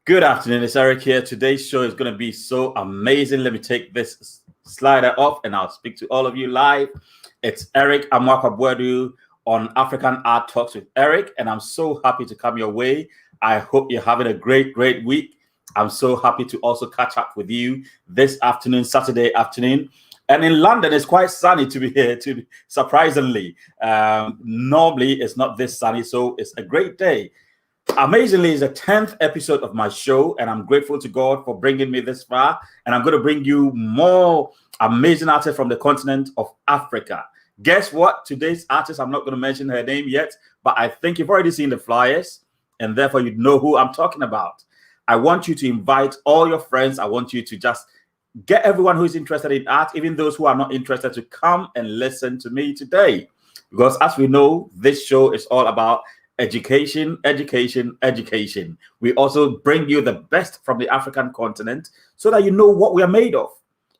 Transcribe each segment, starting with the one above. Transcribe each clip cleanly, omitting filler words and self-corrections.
Good afternoon, it's Eric here. Today's show is going to be so amazing. Let me take this slider off and I'll speak to all of you live. It's Eric Amoakwa-Boadu on African Art Talks with Eric, and I'm so happy to come your way. I hope you're having a great week. I'm so happy to also catch up with you this afternoon, Saturday afternoon. And in London, it's quite sunny to be here, surprisingly. Normally, it's not this sunny, so it's a great day. Amazingly, it's the 10th episode of my show, and I'm grateful to God for bringing me this far. And I'm going to bring you more amazing artists from the continent of Africa. Guess what? Today's artist, I'm not going to mention her name yet, but I think you've already seen the flyers, and therefore you know who I'm talking about. I want you to invite all your friends. I want you to just get everyone who is interested in art, even those who are not interested, to come and listen to me today. Because as we know, this show is all about education. We also bring you the best from the African continent so that you know what we are made of.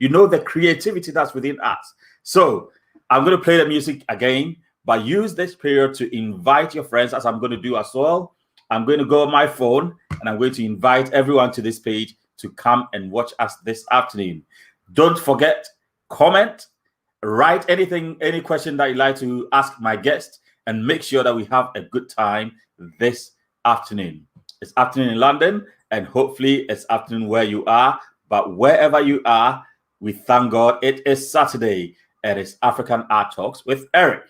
You know the creativity that's within us. So I'm going to play the music again, but use this period to invite your friends, as I'm going to do as well. I'm going to go on my phone and I'm going to invite everyone to this page to come and watch us this afternoon. Don't forget, comment, write anything, any question that you'd like to ask my guest, and make sure that we have a good time this afternoon. It's afternoon in London, and hopefully it's afternoon where you are. But wherever you are, we thank God it is Saturday, and it's African Art Talks with Eric.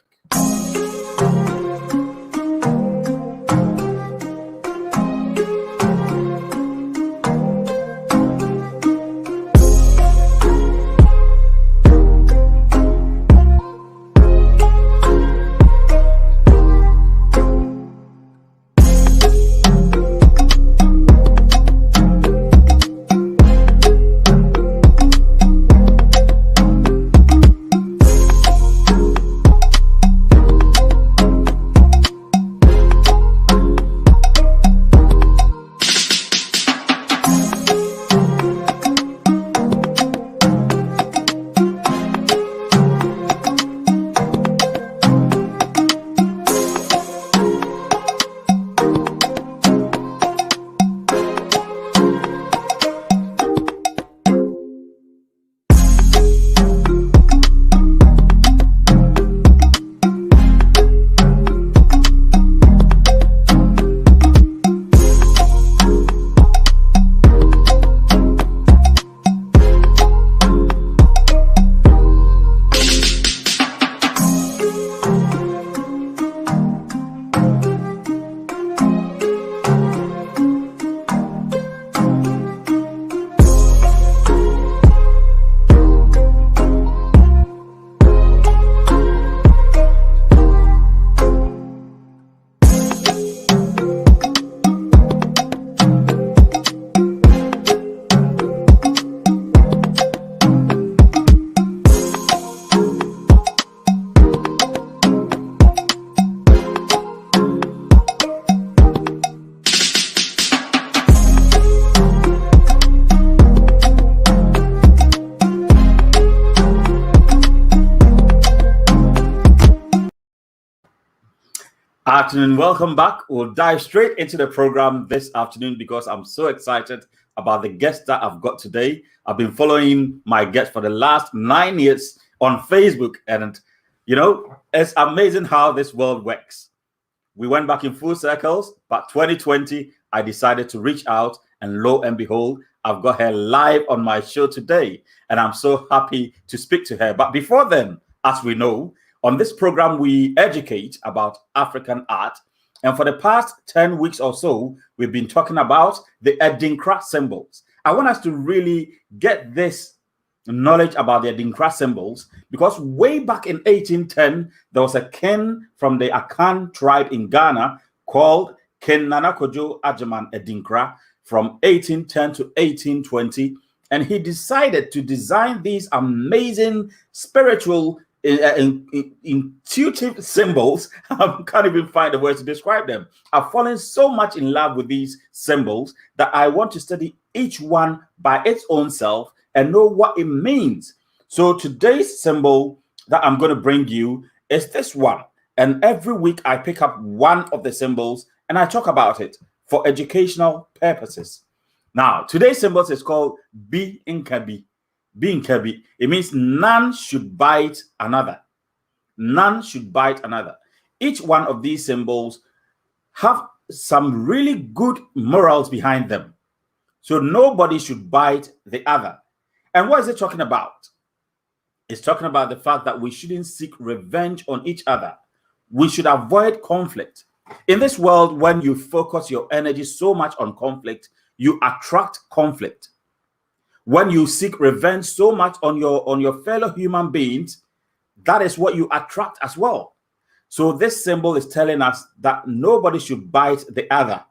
Afternoon, welcome back. We'll dive straight into the program this afternoon because I'm so excited about the guest that I've got today. I've been following my guest for the last 9 years on Facebook, and you know, it's amazing how this world works. We went back in full circles, but 2020, I decided to reach out, and lo and behold, I've got her live on my show today, and I'm so happy to speak to her. But before then, as we know, on this program, we educate about African art. And for the past 10 weeks or so, we've been talking about the Adinkra symbols. I want us to really get this knowledge about the Adinkra symbols, because way back in 1810, there was a king from the Akan tribe in Ghana called King Nana Kojo Ajaman Adinkra from 1810 to 1820. And he decided to design these amazing spiritual intuitive symbols. I can't even find the words to describe them. I've fallen so much in love with these symbols that I want to study each one by its own self and know what it means. So today's symbol that I'm going to bring you is this one. And every week I pick up one of the symbols and I talk about it for educational purposes. Now, today's symbols is called B in Kabi. B in Kabi. It means none should bite another. None should bite another. Each one of these symbols have some really good morals behind them. So nobody should bite the other. And what is it talking about? It's talking about the fact that we shouldn't seek revenge on each other. We should avoid conflict. In this world, when you focus your energy so much on conflict, you attract conflict. When you seek revenge so much on your fellow human beings, that is what you attract as well. So this symbol is telling us that nobody should bite the other.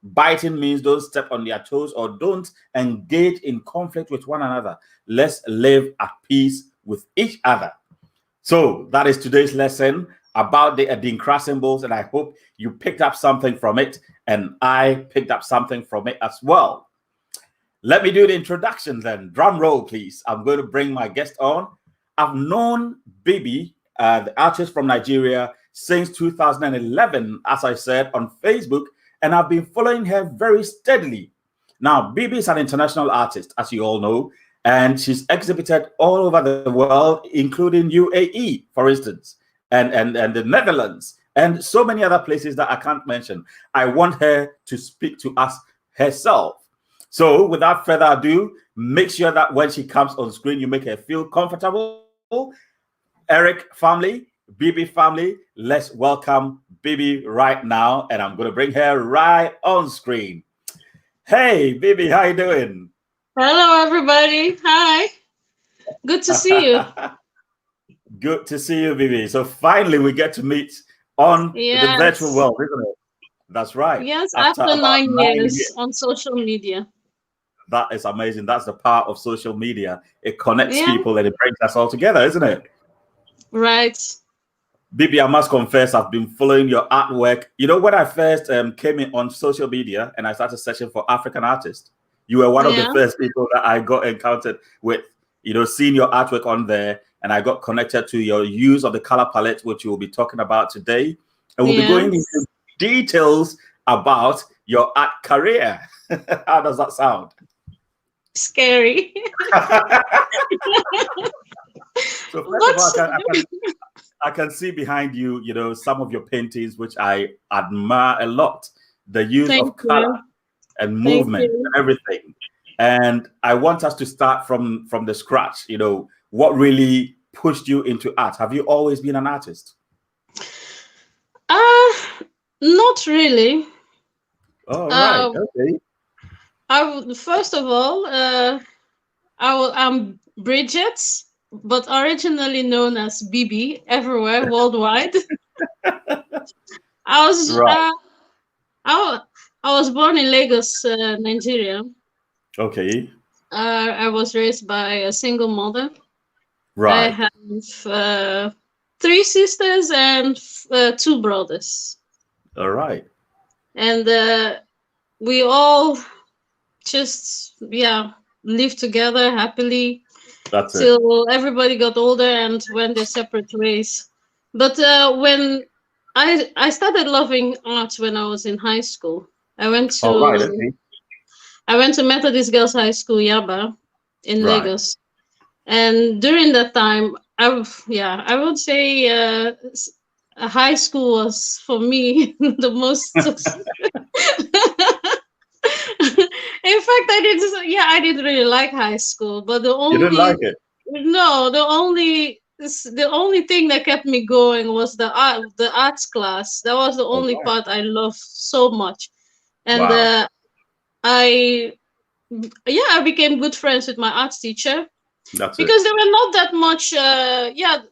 Biting means don't step on their toes or don't engage in conflict with one another. Let's live at peace with each other. So that is today's lesson about the Adinkra symbols, and I hope you picked up something from it, and I picked up something from it as well. Let me do the introduction then. Drum roll, please. I'm going to bring my guest on. I've known BiBi, the artist from Nigeria, since 2011, as I said, on Facebook, and I've been following her very steadily. Now, BiBi is an international artist, as you all know, and she's exhibited all over the world, including UAE, for instance, and the Netherlands, and so many other places that I can't mention. I want her to speak to us herself. So without further ado, make sure that when she comes on screen, you make her feel comfortable. Eric family, BiBi family, let's welcome BiBi right now, and I'm going to bring her right on screen. Hey, BiBi, how you doing? Hello, everybody. Hi. Good to see you. Good to see you, BiBi. So finally, we get to meet on the virtual world, isn't it? That's right. Yes, after 9 years on social media. That is amazing. That's the power of social media. It connects people and it brings us all together, isn't it? Right. BiBi, I must confess, I've been following your artwork. You know, when I first came in on social media and I started searching for African artists, you were one of the first people that I got encountered with, you know, seeing your artwork on there. And I got connected to your use of the color palette, which we'll be talking about today. And we'll be going into details about your art career. How does that sound? Scary. So first of all, I can see behind you, you know, some of your paintings, which I admire a lot. The use of color and movement and everything. And I want us to start from the scratch. You know, what really pushed you into art? Have you always been an artist? Not really. Oh, right. Okay. First of all, I'm Bridget, but originally known as BiBi everywhere worldwide. I was born in Lagos, Nigeria. Okay. I was raised by a single mother. Right. I have 3 sisters and 2 brothers. All right. And we all just lived together happily till everybody got older and went their separate ways. But when I started loving art when I was in high school. I went to Methodist Girls High School, Yaba, in Lagos. And during that time, I would say high school was for me the most. In fact, I didn't really like high school, but you didn't like it? No, the only thing that kept me going was the arts class. That was the only part I loved so much, and I became good friends with my arts teacher. Because there were not that much.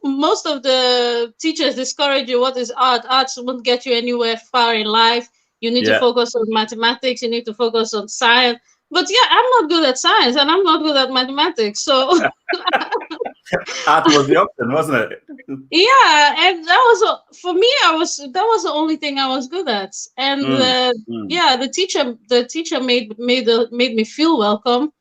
Most of the teachers discourage you. What is art? Arts won't get you anywhere far in life. You need to focus on mathematics. You need to focus on science. But I'm not good at science, and I'm not good at mathematics. So art was the option, wasn't it? Yeah, and that was for me. That was the only thing I was good at, and the teacher made me feel welcome.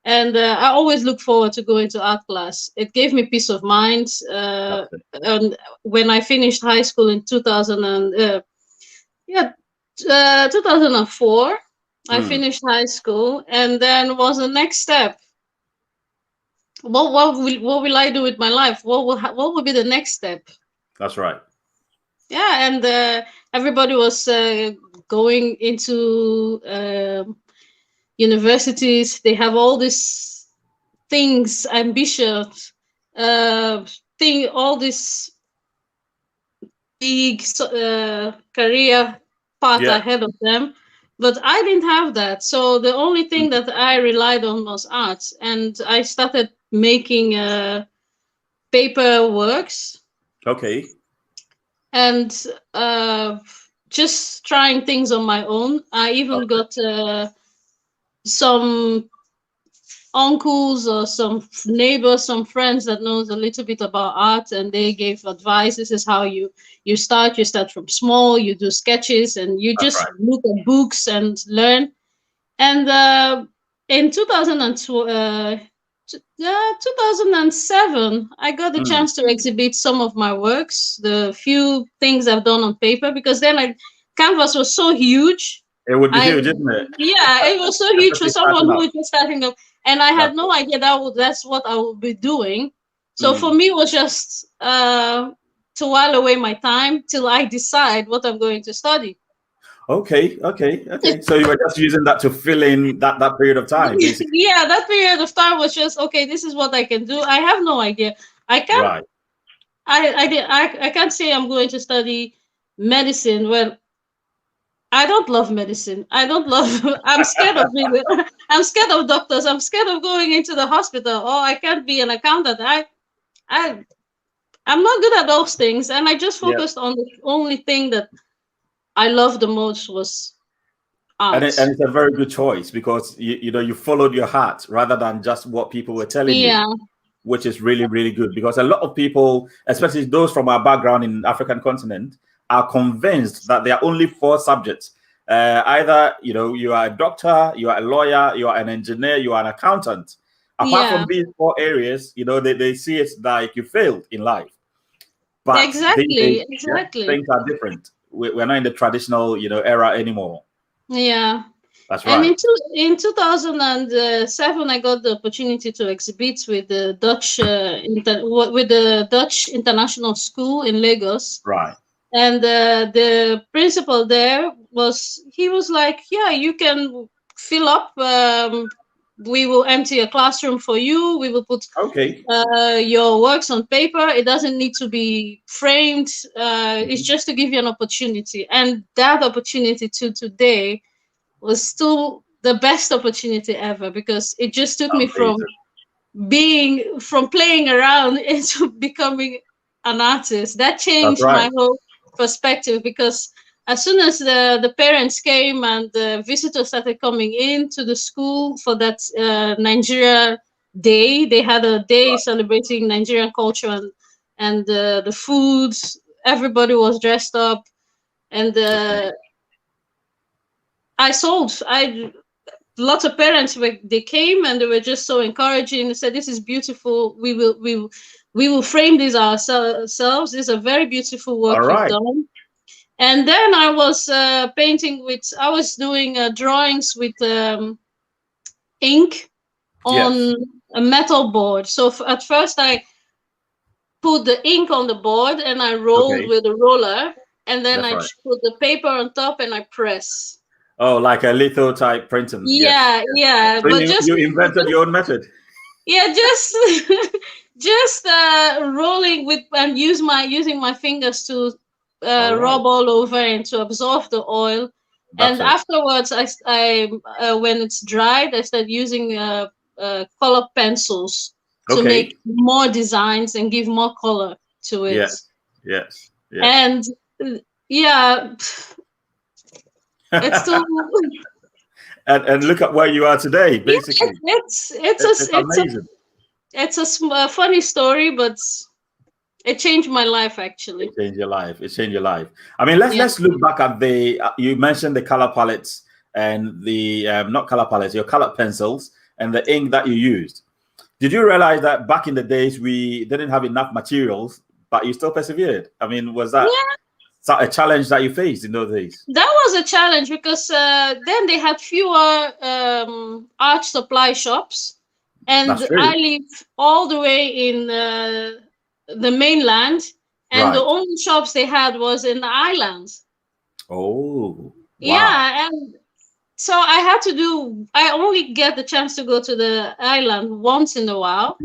And I always look forward to going to art class. It gave me peace of mind. And when I finished high school in 2004, I finished high school, and then was the next step. What will I do with my life? What will be the next step? That's right. Yeah, and everybody was going into universities. They have all these things, ambitions, all this big career path Yeah. ahead of them. But I didn't have that. So the only thing that I relied on was art. And I started making paper works Okay. and just trying things on my own. I even Okay. got some uncles or some neighbors, some friends that knows a little bit about art, and they gave advice. This is how you start. You start from small. You do sketches, and you That's just right. look at books and learn. And in 2007, I got the chance to exhibit some of my works, the few things I've done on paper, because then canvas was so huge. It would be I huge, isn't it? Yeah, it was so huge for Especially someone starting who up. was just starting up, and I had That's no idea that's what I would be doing. So it. for me, it was just to while away my time till I decide what I'm going to study. Okay. Okay. Okay. So you were just using that to fill in that period of time, basically. Yeah, that period of time was just okay. This is what I can do. I have no idea. I can't. Right. I can't say I'm going to study medicine. Well, I don't love medicine. I don't love. I'm scared of being. I'm scared of doctors. I'm scared of going into the hospital. Oh, I can't be an accountant. I, I'm not good at those things, and I just Yeah. focused on the only thing that I loved the most was And, art. and it's a very good choice because you followed your heart rather than just what people were telling you, Yeah, which is really, really good because a lot of people, especially those from our background in African continent, are convinced that there are only four subjects. Either you are a doctor, you are a lawyer, you are an engineer, you are an accountant. Apart yeah, from these four areas, they see it like you failed in life. But yeah, exactly. things are different. We're not in the traditional era anymore. Yeah. That's And right. in 2007, I got the opportunity to exhibit with the with the Dutch International School in Lagos. Right. And the principal there he was like, yeah, you can fill up. We will empty a classroom for you. We will put Okay. your works on paper. It doesn't need to be framed. It's just to give you an opportunity. And that opportunity to today was still the best opportunity ever because it just took me Amazing. from playing around into becoming an artist. That That's changed right. my whole perspective because as soon as the parents came and the visitors started coming into the school for that Nigeria day, they had a day celebrating Nigerian culture and the foods. Everybody was dressed up, and Okay. I sold. I Lots of parents they came and they were just so encouraging. They said, "This is beautiful. We will frame these ourselves. This is a very beautiful All work you've right. done." And then I was I was doing drawings with ink Yes. on a metal board. So at first I put the ink on the board and I rolled Okay. with a roller, and then That's I right. put the paper on top and I press. Oh, like a litho type printing. Yes. Yeah, Yes. Yes. yeah, So but you invented your own method. yeah, just just rolling with and using my fingers to All right. rub all over and to absorb the oil. That's And it. afterwards, when it's dried, I start using color pencils to make Okay. more designs and give more color to it. Yes. Yes. Yes. And yeah, it's still And look at where you are today. yeah, Basically, it's it's amazing. a funny story, but it changed my life actually. It changed your life. It changed your life. I mean, let's Yeah. let's look back at the. You mentioned the color palettes and the not color palettes, your color pencils and the ink that you used. Did you realize that back in the days we didn't have enough materials, but you still persevered? I mean, was that Yeah, a challenge that you faced in those days? That was a challenge because then they had fewer art supply shops, That's and true. I live all the way in the mainland, and the Right. only shops they had was in the islands. Oh, wow. Yeah, and so I only get the chance to go to the island once in a while.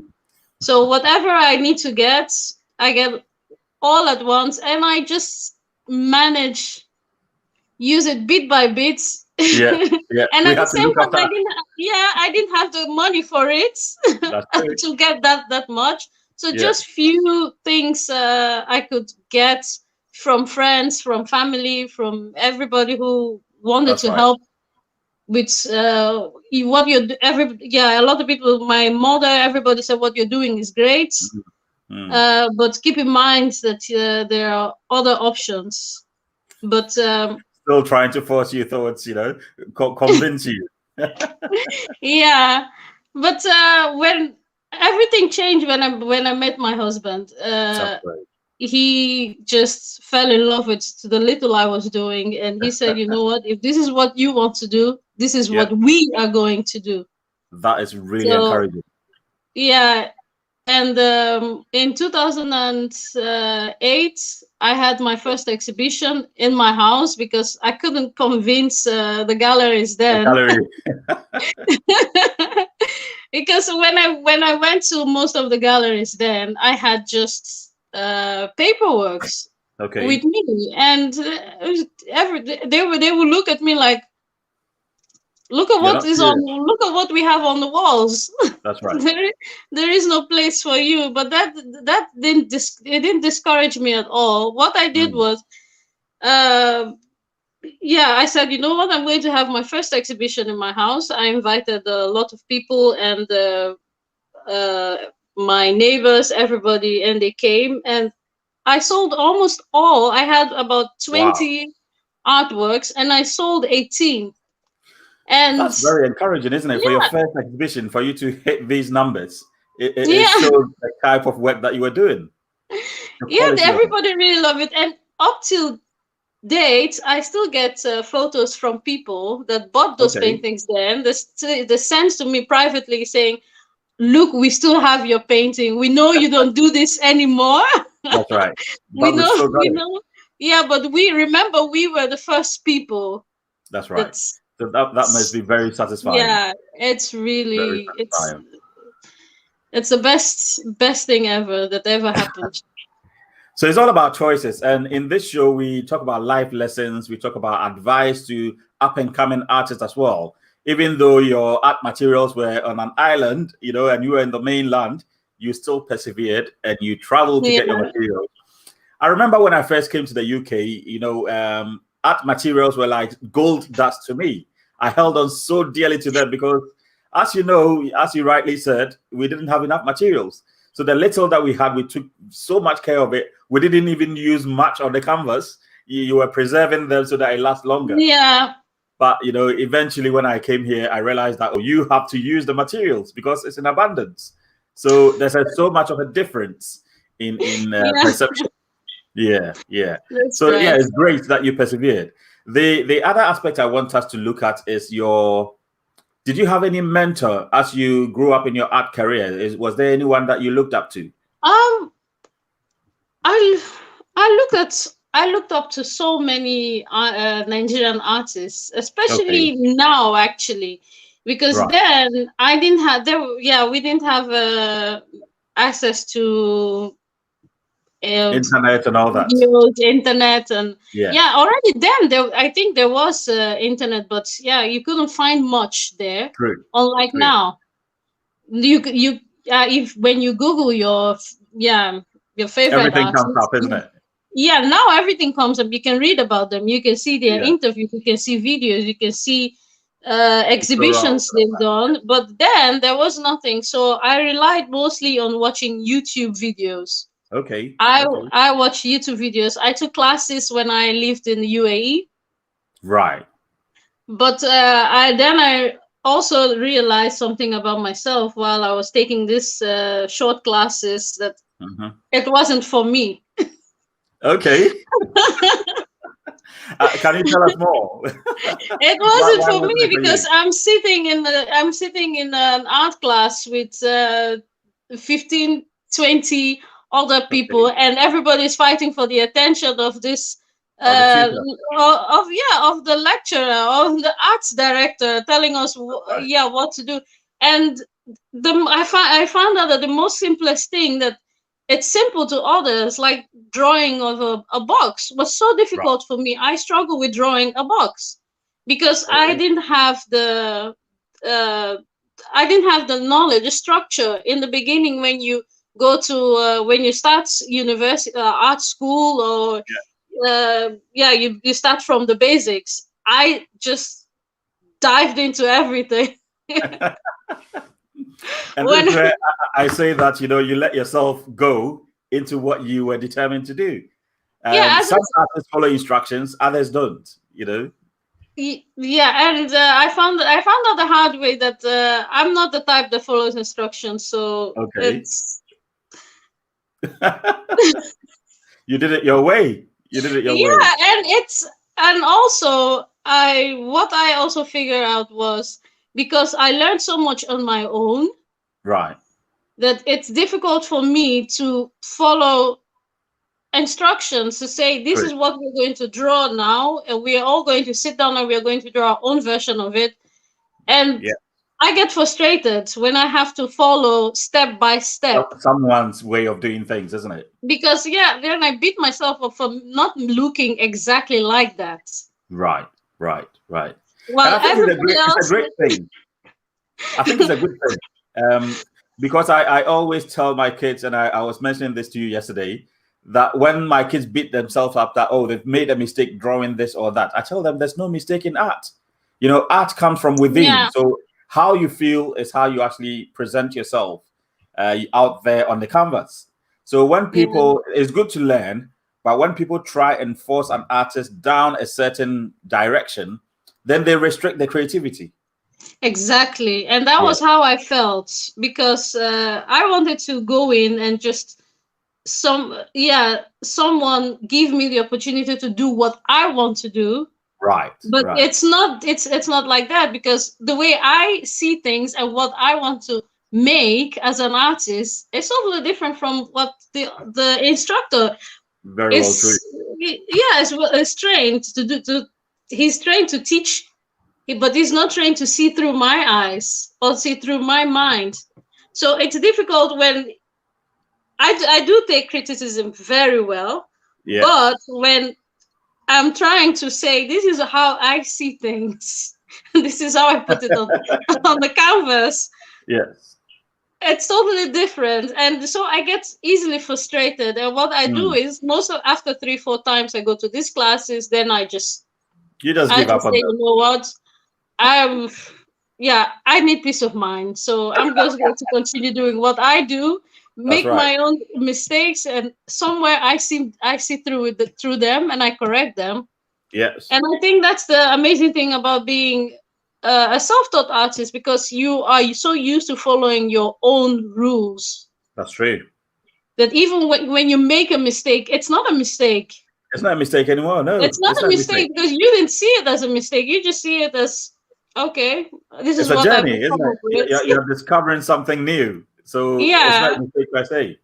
So whatever I need to get, I get all at once, and I just manage use it bit by bit. Yeah, yeah. And We at the had to same look time, after. I didn't have the money for it That's true. to get that much. So Yeah, just few things I could get from friends, from family, from everybody who wanted that's to right. help with what you're a lot of people, my mother, everybody said what you're doing is great, Mm. but keep in mind that there are other options. But Still trying to force you towards, convince you. yeah, but when everything changed when I met my husband, That's right. he just fell in love with the little I was doing, and he said, "You know what? If this is what you want to do, this is Yeah, what we are going to do." that is really So encouraging. yeah, and in 2008, I had my first exhibition in my house because I couldn't convince the galleries The then. gallery. Because when I went to most of the galleries then, I had just paperworks with Okay. me, and they would look at me like, You're not serious. look at what we have on the walls. That's right. There is no place for you. But that it didn't discourage me at all. What I did Mm. was, uh, I said, you know what, I'm going to have my first exhibition in my house. I invited a lot of people, and uh, my neighbors, everybody, and they came, and I sold almost all. I had about Wow. 20 artworks, and I sold 18. And That's very encouraging, isn't it? For your yeah, first exhibition, for you to hit these numbers, it yeah, shows the type of work that you were doing, the yeah, quality of it. everybody really love it. And up till date, I still get photos from people that bought those Okay. paintings then. They send to me privately saying, "Look, we still have your painting. We know you don't do this anymore. That's right. we But we've know, still got we it. know." Yeah, but we remember we were the first people. That's right. That's So that must be very satisfying. yeah. It's Very really satisfying. it's the best thing ever that ever happened. So it's all about choices. And in this show, we talk about life lessons. We talk about advice to up and coming artists as well. Even though your art materials were on an island, and you were in the mainland, you still persevered and you traveled to Yeah, get your materials. I remember when I first came to the UK, art materials were like gold dust to me. I held on so dearly to them because, as you know, as you rightly said, we didn't have enough materials. So the little that we had, we took so much care of it. We didn't even use much on the canvas. You were preserving them so that it lasts longer. yeah, But eventually when I came here, I realized that you have to use the materials because it's in abundance. So there's so much of a difference in yeah. perception. Yeah, yeah. That's So yeah, right. it's great that you persevered. The other aspect I want us to look at is did you have any mentor as you grew up in your art career? Was there anyone that you looked up to? Um, I I looked up to so many Nigerian artists, Okay, especially now actually, because right. then I didn't have we didn't have access to Internet and all that. videos, internet, and Yeah, already then I think there was internet, but you couldn't find much there. true, Unlike true. now, you if when you Google your favorite Everything comes artist, up, isn't it? now everything comes up. You can read about them. You can see their Yeah, interviews. You can see videos. You can see tutorials exhibitions and all they've done. But then there was nothing, so I relied mostly on watching YouTube videos. that. Okay, I okay. I watch YouTube videos. I took classes when I lived in the UAE, Right. but I also realized something about myself while I was taking this short classes, that Mhm. it wasn't for me. Okay. Can you tell us more? It wasn't Why for wasn't me it for you? because I'm sitting in an art class with 15, 20 other people, Okay. and everybody's fighting for the attention of this Oh, the tutor. of the lecturer, of the arts director, telling us Right. what to do. And I found out that the most simplest thing, that it's simple to others, like drawing of a box, was so Right. difficult for me. I struggle with drawing a box because Oh, uh, I didn't have the knowledge, the structure in the beginning when you go to when you start university, art school, or you start from the basics. I just dived into everything. yeah. And this When is where I say that, you let yourself go into what you were determined to do. yeah, Some artists follow instructions, others don't. yeah, and I found out the hard way that I'm not the type that follows instructions, so Okay. it's You did it your way. You did it your way. yeah, and also I also figured out was, because I learned so much on my own, Right. that it's difficult for me to follow instructions to say this Great. is what we're going to draw now, and we are all going to sit down and we are going to draw our own version of it. And Yeah. I get frustrated when I have to follow step by step, Someone's way of doing things, isn't it? because then I beat myself up for not looking exactly like that. Right. Right. Right. And Well, I think everybody it's a else, great thing. I think it's a good thing. Because I always tell my kids, and I was mentioning this to you yesterday, that when my kids beat themselves up that, oh, they've made a mistake drawing this or that, I tell them there's no mistake in art. Art comes from within. yeah, So how you feel is how you actually present yourself out there on the canvas. So when yeah, people, it's good to learn, but when people try and force an artist down a certain direction, then they restrict their creativity. exactly. And that Yeah. was how I felt, because I wanted to go in and just someone give me the opportunity to do what I want to do. Right, But right. it's not like that, because the way I see things and what I want to make as an artist is totally different from what the instructor Very well true. is. Yeah, is trained to do. He's trained to teach, but he's not trained to see through my eyes or see through my mind. So it's difficult when I do take criticism very well, Yes. but when I'm trying to say this is how I see things, this is how I put it on on the canvas, Yes. it's totally different, and so I get easily frustrated. And what I do Mm. is, after 3, 4 times I go to these classes, then You just I give up just on say, them. you know what, I'm I need peace of mind, so I'm just going to continue doing what I do, That's make right. my own mistakes, and somewhere I see through them, and I correct them. Yes. And I think that's the amazing thing about being a self-taught artist, because you are so used to following your own rules, That's true. that even when you make a mistake, it's not a mistake. It's not a mistake anymore. It's No, not it's a not a mistake. mistake because you didn't see it as a mistake. You just see it as, okay, this It's is a what I've journey, isn't come it? up with. You're discovering something new. So it's not Yeah. a mistake per se.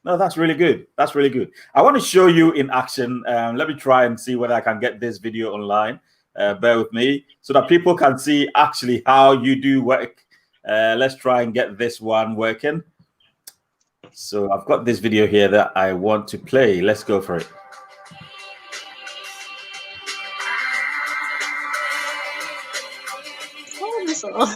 No, that's really good. That's really good. I want to show you in action. Let me try and see whether I can get this video online. Bear with me so that people can see actually how you do work. Let's try and get this one working. So I've got this video here that I want to play. Let's go for it. Oh, this all.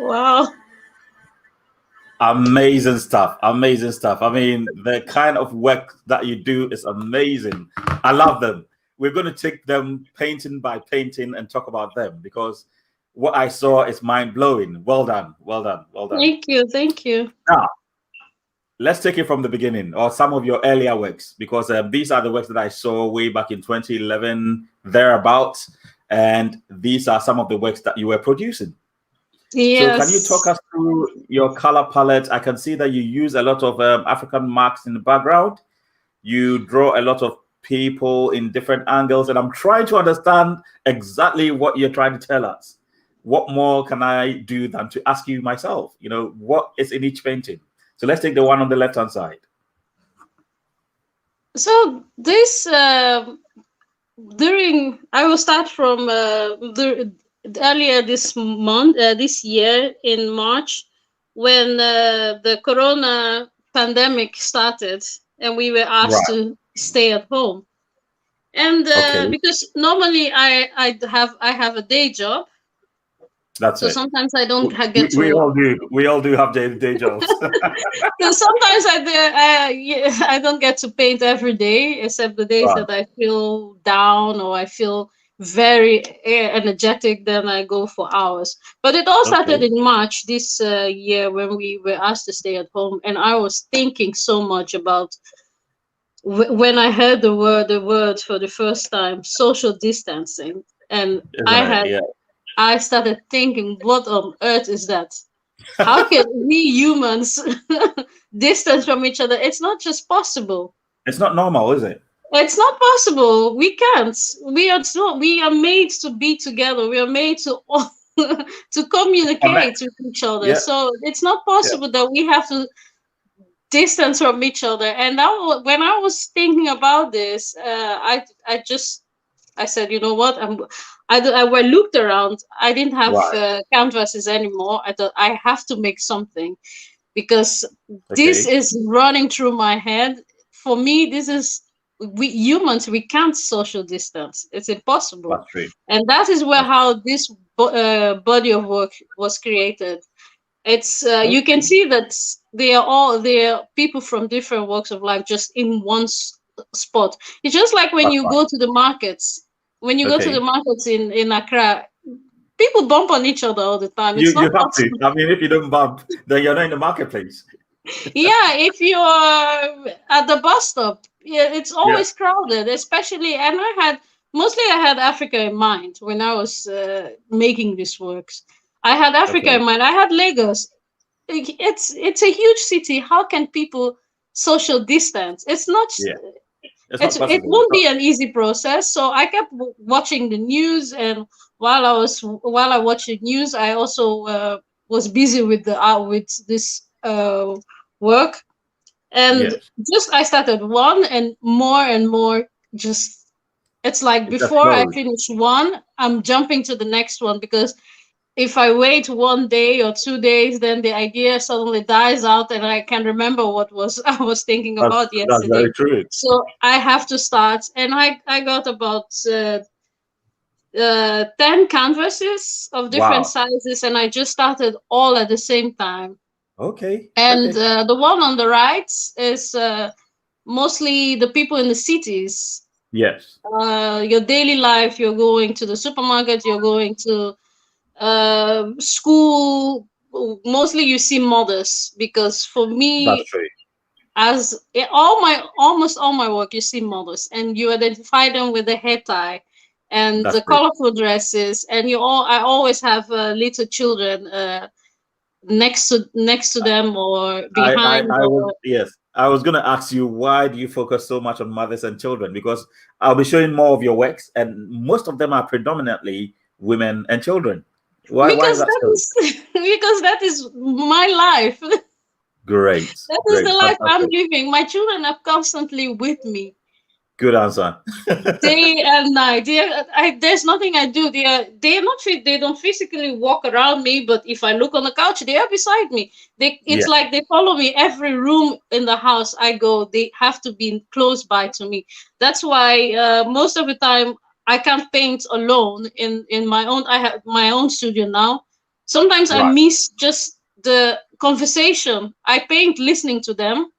Wow. Amazing stuff. Amazing stuff. I mean, the kind of work that you do is amazing. I love them. We're going to take them painting by painting and talk about them because what I saw is mind blowing. Well done. Well done. Well done. Thank you. Thank you. Now, let's take it from the beginning or some of your earlier works because these are the works that I saw way back in 2011, thereabouts. And these are some of the works that you were producing. Yes. So can you talk us through your color palette? I can see that you use a lot of African marks in the background. You draw a lot of people in different angles, and I'm trying to understand exactly what you're trying to tell us. What more can I do than to ask you myself? You know, what is in each painting? So let's take the one on the left-hand side. So this I will start from earlier this month, this year in March, when the corona pandemic started and we were asked to stay at home. And because normally I have a day job. That's so it. Sometimes I don't get to. We all do. We all do have day jobs. So sometimes I don't get to paint every day, except the days that I feel down or I feel very energetic. Then I go for hours. But it all started in March this year when we were asked to stay at home, and I was thinking so much about when I heard the word for the first time, social distancing, and I started thinking, what on earth is that? How can we humans distance from each other? It's not just possible. It's not normal, is it? It's not possible. We can't. We are made to be together. We are made to to communicate with each other. Yeah. So it's not possible that we have to distance from each other. And when I was thinking about this, I said, you know what? I looked around. I didn't have canvases anymore. I thought I have to make something because this is running through my head. For me, this is we humans. We can't social distance. It's impossible. That's true. And that is how this body of work was created. It's you can see that they are people from different walks of life just in one spot. It's just like when you go to the markets. When you go to the markets in Accra, people bump on each other all the time. You have to. I mean, if you don't bump, then you're not in the marketplace. Yeah, if you are at the bus stop, it's always crowded, especially. And I had Africa in mind when I was making these works. I had Africa in mind. I had Lagos. It's a huge city. How can people social distance? It's not. It won't be an easy process. So I kept watching the news, and while I watched the news, I also was busy with this work, and just I started one and more. Just it's like before I finish one, I'm jumping to the next one because if I wait 1 day or 2 days, then the idea suddenly dies out, and I can remember what I was thinking about yesterday. That's very true. So I have to start, and I got about 10 canvases of different sizes, and I just started all at the same time. And the one on the right is mostly the people in the cities. Yes. Your daily life. You're going to the supermarket. You're going to school. Mostly you see mothers, because for me, that's true. As almost all my work, you see mothers, and you identify them with the hair tie and the colorful dresses, and I always have little children next to them or behind. I was going to ask you, why do you focus so much on mothers and children? Because I'll be showing more of your works, and most of them are predominantly women and children. Why is that so? Because that is my life. Great. That is the life I'm living. My children are constantly with me. Good answer. Day and night. There's nothing I do. They don't physically walk around me, but if I look on the couch, they are beside me. It's like they follow me every room in the house I go. They have to be close by to me. That's why most of the time I can't paint alone in my own. I have my own studio now, Sometimes I Right. miss just the conversation. I paint listening to them.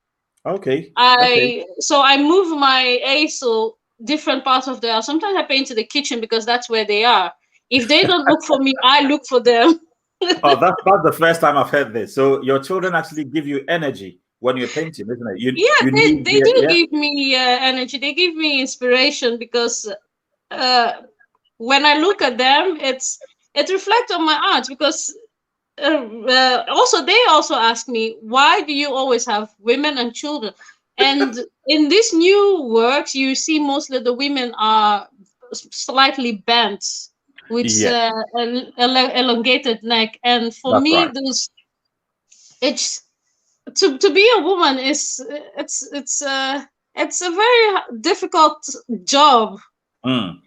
Okay. Okay. I move my easel different parts of the house. Sometimes I paint to the kitchen because that's where they are. If they don't look for me, I look for them. Oh, that's the first time I've heard this. So your children actually give you energy when you're painting, isn't it? Yeah, You need they do yeah. give me energy. They give me inspiration because uh, when I look at them, it reflects on my art because also they also ask me, why do you always have women and children? And in these new works you see mostly the women are slightly bent with Yeah, an elongated neck, and for that's me right. this it's to be a woman is it's a very difficult job. Mm.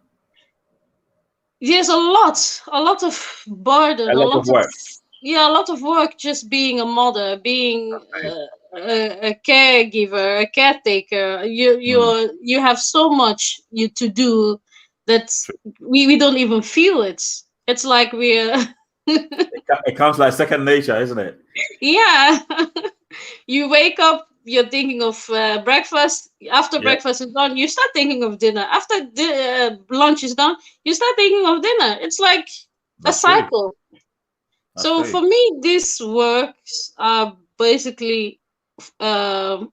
There's a lot of burden, A a lot of lot of work. yeah, a lot of work just being a mother, being Okay. a caregiver, a caretaker. Mm. You have so much you to do that we don't even feel it. It's like we're It comes like second nature, isn't it? yeah. You wake up, you're thinking of breakfast. After Yeah, breakfast is done, you start thinking of dinner. After lunch is done, you start thinking of dinner. It's like a that's true. cycle. That's So for true. me, these works are basically um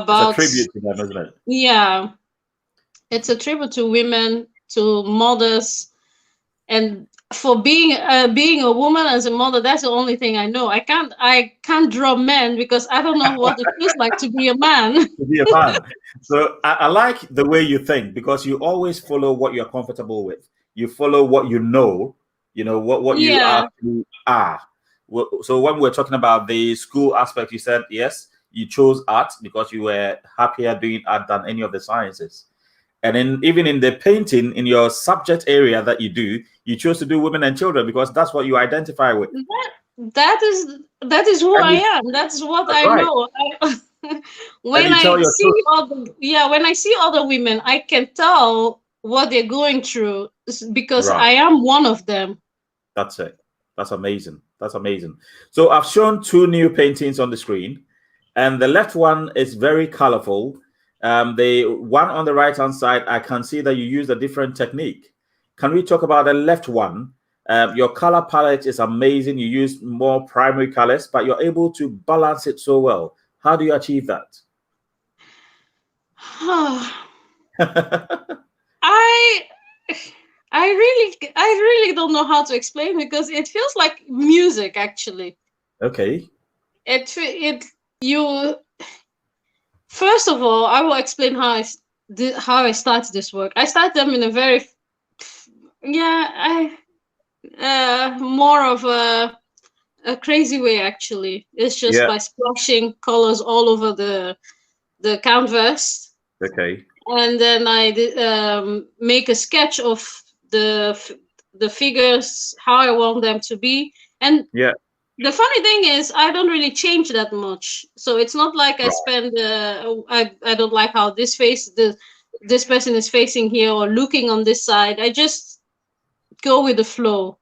It's a about, tribute to them, isn't it? yeah, it's a tribute to women, to mothers, and for being a woman as a mother. That's the only thing I know. I can't draw men because I don't know what it feels like to be a man. To be a fan. So I like the way you think because you always follow what you're comfortable with. You follow what you know what you Yeah. actually are. So when we're talking about the school aspect, you said yes, you chose art because you were happier doing art than any of the sciences. And then even in the painting, in your subject area that you do, you chose to do women and children because that's what you identify with. That is who And I am. That's what that's I right. know. And When you I tell your see truth. other, yeah, when I see other women, I can tell what they're going through because Right. I am one of them. That's it. That's amazing. That's amazing. So I've shown two new paintings on the screen, and the left one is very colorful. The one on the right hand side, I can see that you use a different technique. Can we talk about the left one? Your color palette is amazing. You use more primary colors, but you're able to balance it so well. How do you achieve that? I I really don't know how to explain because it feels like music actually. Okay. It you First of all, I will explain how I started this work. I started them in a very yeah, I more of a crazy way actually. It's just Yeah. by splashing colors all over the canvas, Okay. and then I make a sketch of the the figures, how I want them to be. And Yeah. the funny thing is, I don't really change that much. So it's not like I Right. spend. I don't like how this person is facing here or looking on this side. I just go with the flow.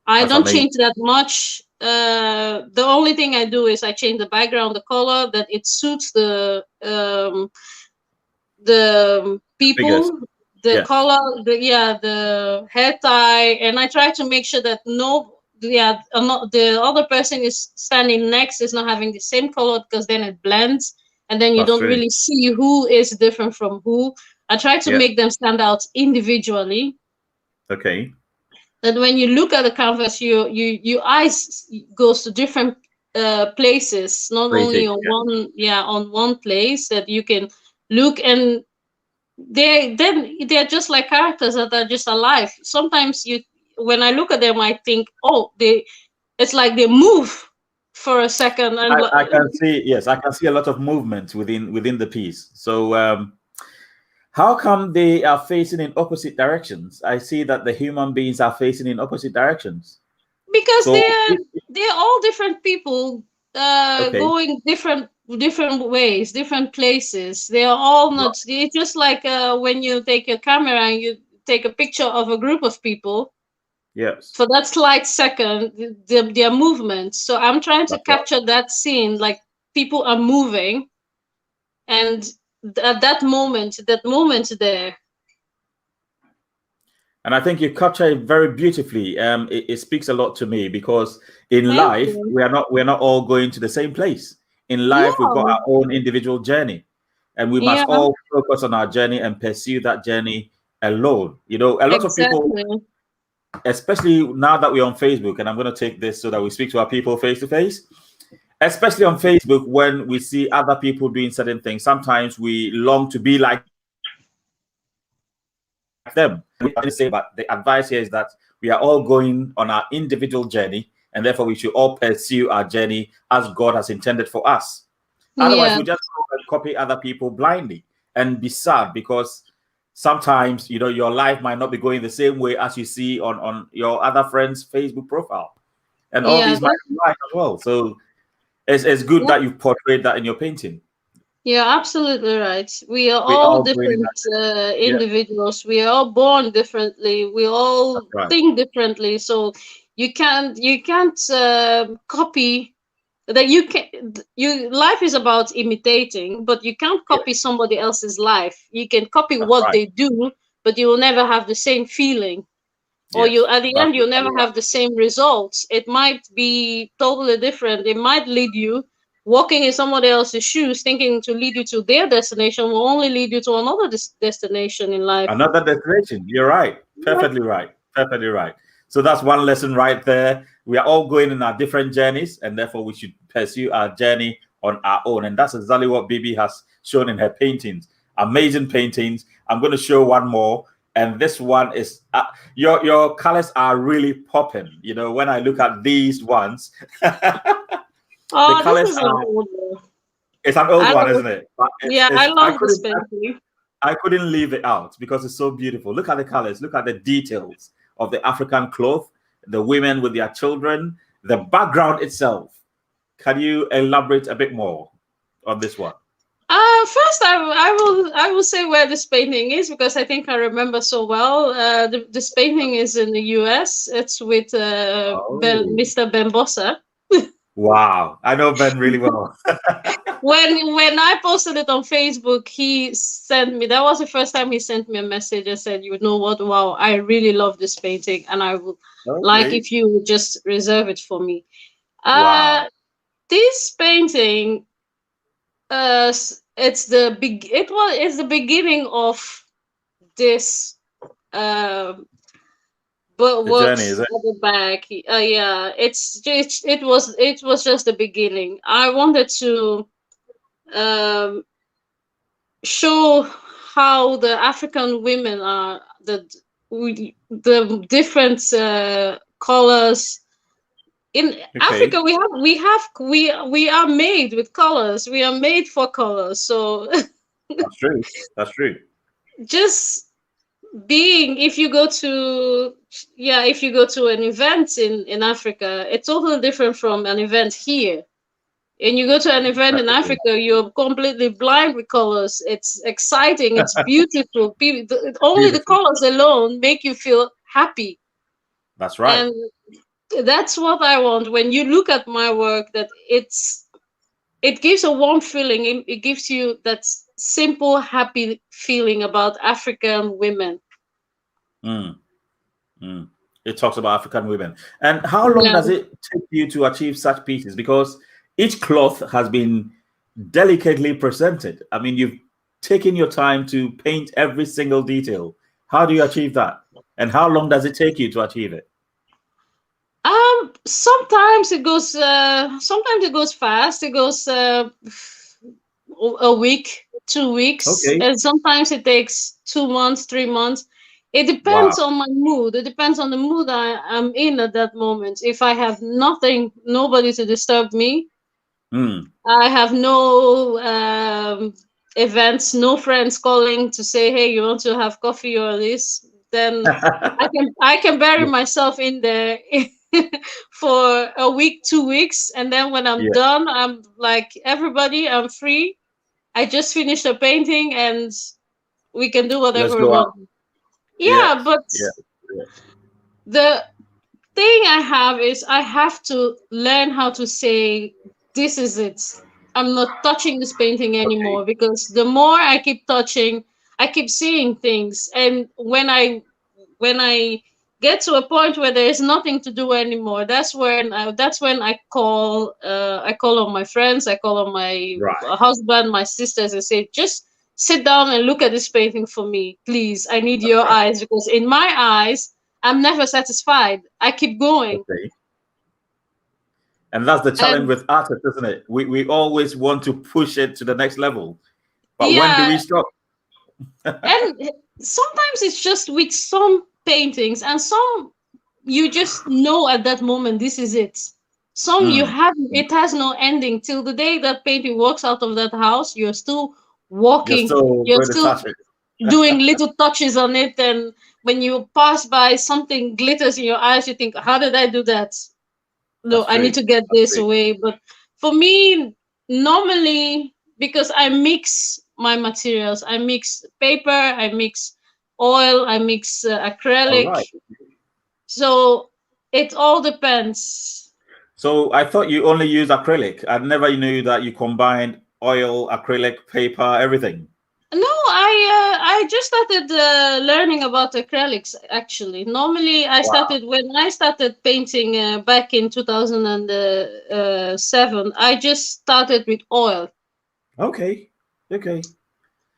I That's don't amazing. change that much. The only thing I do is I change the background, the color, that it suits the The figures. people, the Yeah. color, the hair tie, and I try to make sure that not the other person is standing next is not having the same color because then it blends, and then you That's don't true. really see who is different from who. I try to Yeah. make them stand out individually. Okay. That when you look at the canvas, your eyes goes to different places, not only Crazy. on Yeah. one place that you can look, and they're just like characters that are just alive. Sometimes when I look at them, I think, oh, it's like they move for a second, and I can see, yes, I can see a lot of movement within the piece. So how come they are facing in opposite directions? I see that the human beings are facing in opposite directions. because So they're all different people, okay, going different ways, different places. They are all not. right, It's just like when you take your camera and you take a picture of a group of people. Yes. for that slight second, their movement. So I'm trying to That's right. capture that scene, like people are moving, and at that moment there. And I think you capture it very beautifully. It speaks a lot to me because in Thank life you. we're not all going to the same place. In life, we've got No. our own individual journey, and we must Yeah, all focus on our journey and pursue that journey alone. You know, a lot of people, exactly. especially now that we're on Facebook, and I'm going to take this so that we speak to our people face to face. Especially on Facebook, when we see other people doing certain things, sometimes we long to be like them. We can say, but the advice here is that we are all going on our individual journey, and therefore we should all pursue our journey as God has intended for us. Otherwise, Yeah, we just copy other people blindly and be sad because sometimes your life might not be going the same way as you see on your other friend's Facebook profile, and all yeah, these might be right as well. So it's good yeah, that you've portrayed that in your painting. yeah, absolutely right. We are We all all going in different that. Yeah, individuals. We are all born differently. We that's all right. think differently. So you can't copy that. You life is about imitating, but you can't Yeah, copy somebody else's life. You can copy that's what right. they do, but you will never have the same feeling, or you Yes, at the that's end you'll totally never right. have the same results. It might be totally different. It might lead you walking in somebody else's shoes, thinking to lead you to their destination, will only lead you to another destination in life. Another destination. You're right. Yeah, Perfectly right. Perfectly right. So that's one lesson right there. We are all going in our different journeys, and therefore we should pursue our journey on our own. And that's exactly what BiBi has shown in her paintings. Amazing paintings. I'm going to show one more, and this one is your colors are really popping. When I look at these ones, the oh, this colors is an are. old one. It's an old I one, love, isn't it? But yeah, I love this painting. I couldn't leave it out because it's so beautiful. Look at the colors, look at the details of the African cloth, the women with their children, the background itself. Can you elaborate a bit more on this one? First, I will say where this painting is, because I think I remember so well. This painting is in the U.S. It's with Oh, Mr. Bembosa. wow. I know Ben really well. When I posted it on Facebook, he sent me. That was the first time he sent me a message and said, "You know what? Wow, I really love this painting, and I would like Okay. if you would just reserve it for me." Uh, Wow. this painting, it's the beginning of this. But The journey, works is it? at the back. Yeah, it was just the beginning. I wanted to um show how the African women are, the different colors. In Okay. Africa, we are made with colors. We are made for colors. So That's true. That's true. just being, if you go to an event in Africa, it's totally different from an event here. And you go to an event in Perfectly. Africa, you're completely blind with colors. It's exciting. It's beautiful. Only the Beautiful. colors alone make you feel happy. That's right. And that's what I want. When you look at my work, that it gives a warm feeling. It gives you that simple, happy feeling about African women. Mm, mm. It talks about African women. And how long Yeah. does it take you to achieve such pieces? Because each cloth has been delicately presented. I mean, you've taken your time to paint every single detail. How do you achieve that? And how long does it take you to achieve it? Sometimes it goes fast. It goes a week, 2 weeks, Okay. and sometimes it takes 2 months, 3 months. It Wow. depends on my mood. It depends on the mood I'm in at that moment. If I have nobody to disturb me, Mm. I have no events, no friends calling to say, "Hey, you want to have coffee or this?" Then I can bury myself in there for a week, 2 weeks, and then when I'm Yeah. done, I'm like, "Everybody, I'm free. I just finished a painting, and we can do Let's whatever we go want." out. Yeah, Yes. but Yeah. Yeah. the thing I have is I have to learn how to say, this is it. I'm not touching this painting Okay. anymore, because the more I keep touching, I keep seeing things. And when I get to a point where there is nothing to do anymore, that's when I call on my friends, I call on my Right. husband, my sisters, and say, just sit down and look at this painting for me, please. I need your Okay. eyes, because in my eyes, I'm never satisfied. I keep going. Okay. And that's the challenge And with artists, isn't it? We always want to push it to the next level. But when do we yeah, stop? and sometimes it's just with some paintings, and some you just know at that moment, this is it. Some you Mm. have, it has no ending till the day that painting walks out of that house. You're still You're walking, still you're going to still touch it. doing little touches on it, and when you pass by, something glitters in your eyes, you think, how did I do that? No, That's I need true. to get That's this true. away. But for me, normally, because I mix my materials, I mix paper, I mix oil, I mix All acrylic. right. So it all depends. So I thought you only use acrylic. I never knew that you combined oil, acrylic, paper, everything. No, I just started learning about acrylics actually. Normally, Wow. when I started painting back in 2007. I just started with oil. Okay. Okay.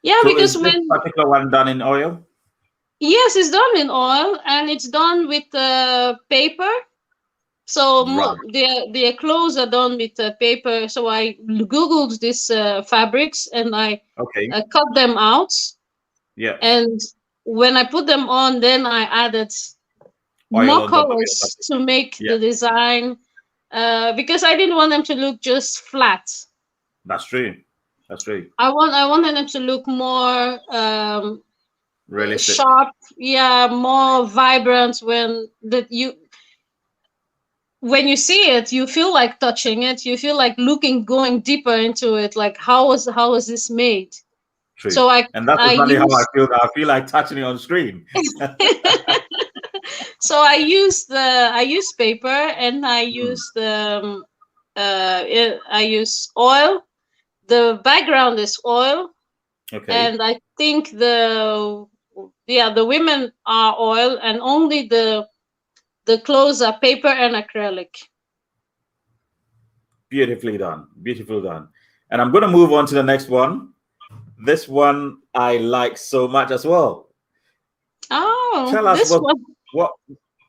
Yeah, So because is this when particular one done in oil? yes, it's done in oil, and it's done with paper. So Right. their clothes are done with paper. So I googled these fabrics, and I Okay. cut them out. Yes. And when I put them on, then I added Oil more on top of your colors fabric. to make Yeah, the design, because I didn't want them to look just flat. that's true. That's true. I wanted them to look more Realistic. sharp, yeah, more vibrant. When you see it, you feel like touching it. You feel like looking, going deeper into it. Like, how was this made? True. So I And that's I exactly how I use feel now. I feel like touching it on screen. so I use paper, and I Mm. use I use oil. The background is oil, Okay. and I think the women are oil, and only the clothes are paper and acrylic. Beautifully done. Beautifully done. And I'm going to move on to the next one. This one I like so much as well. Oh, Tell us this one. what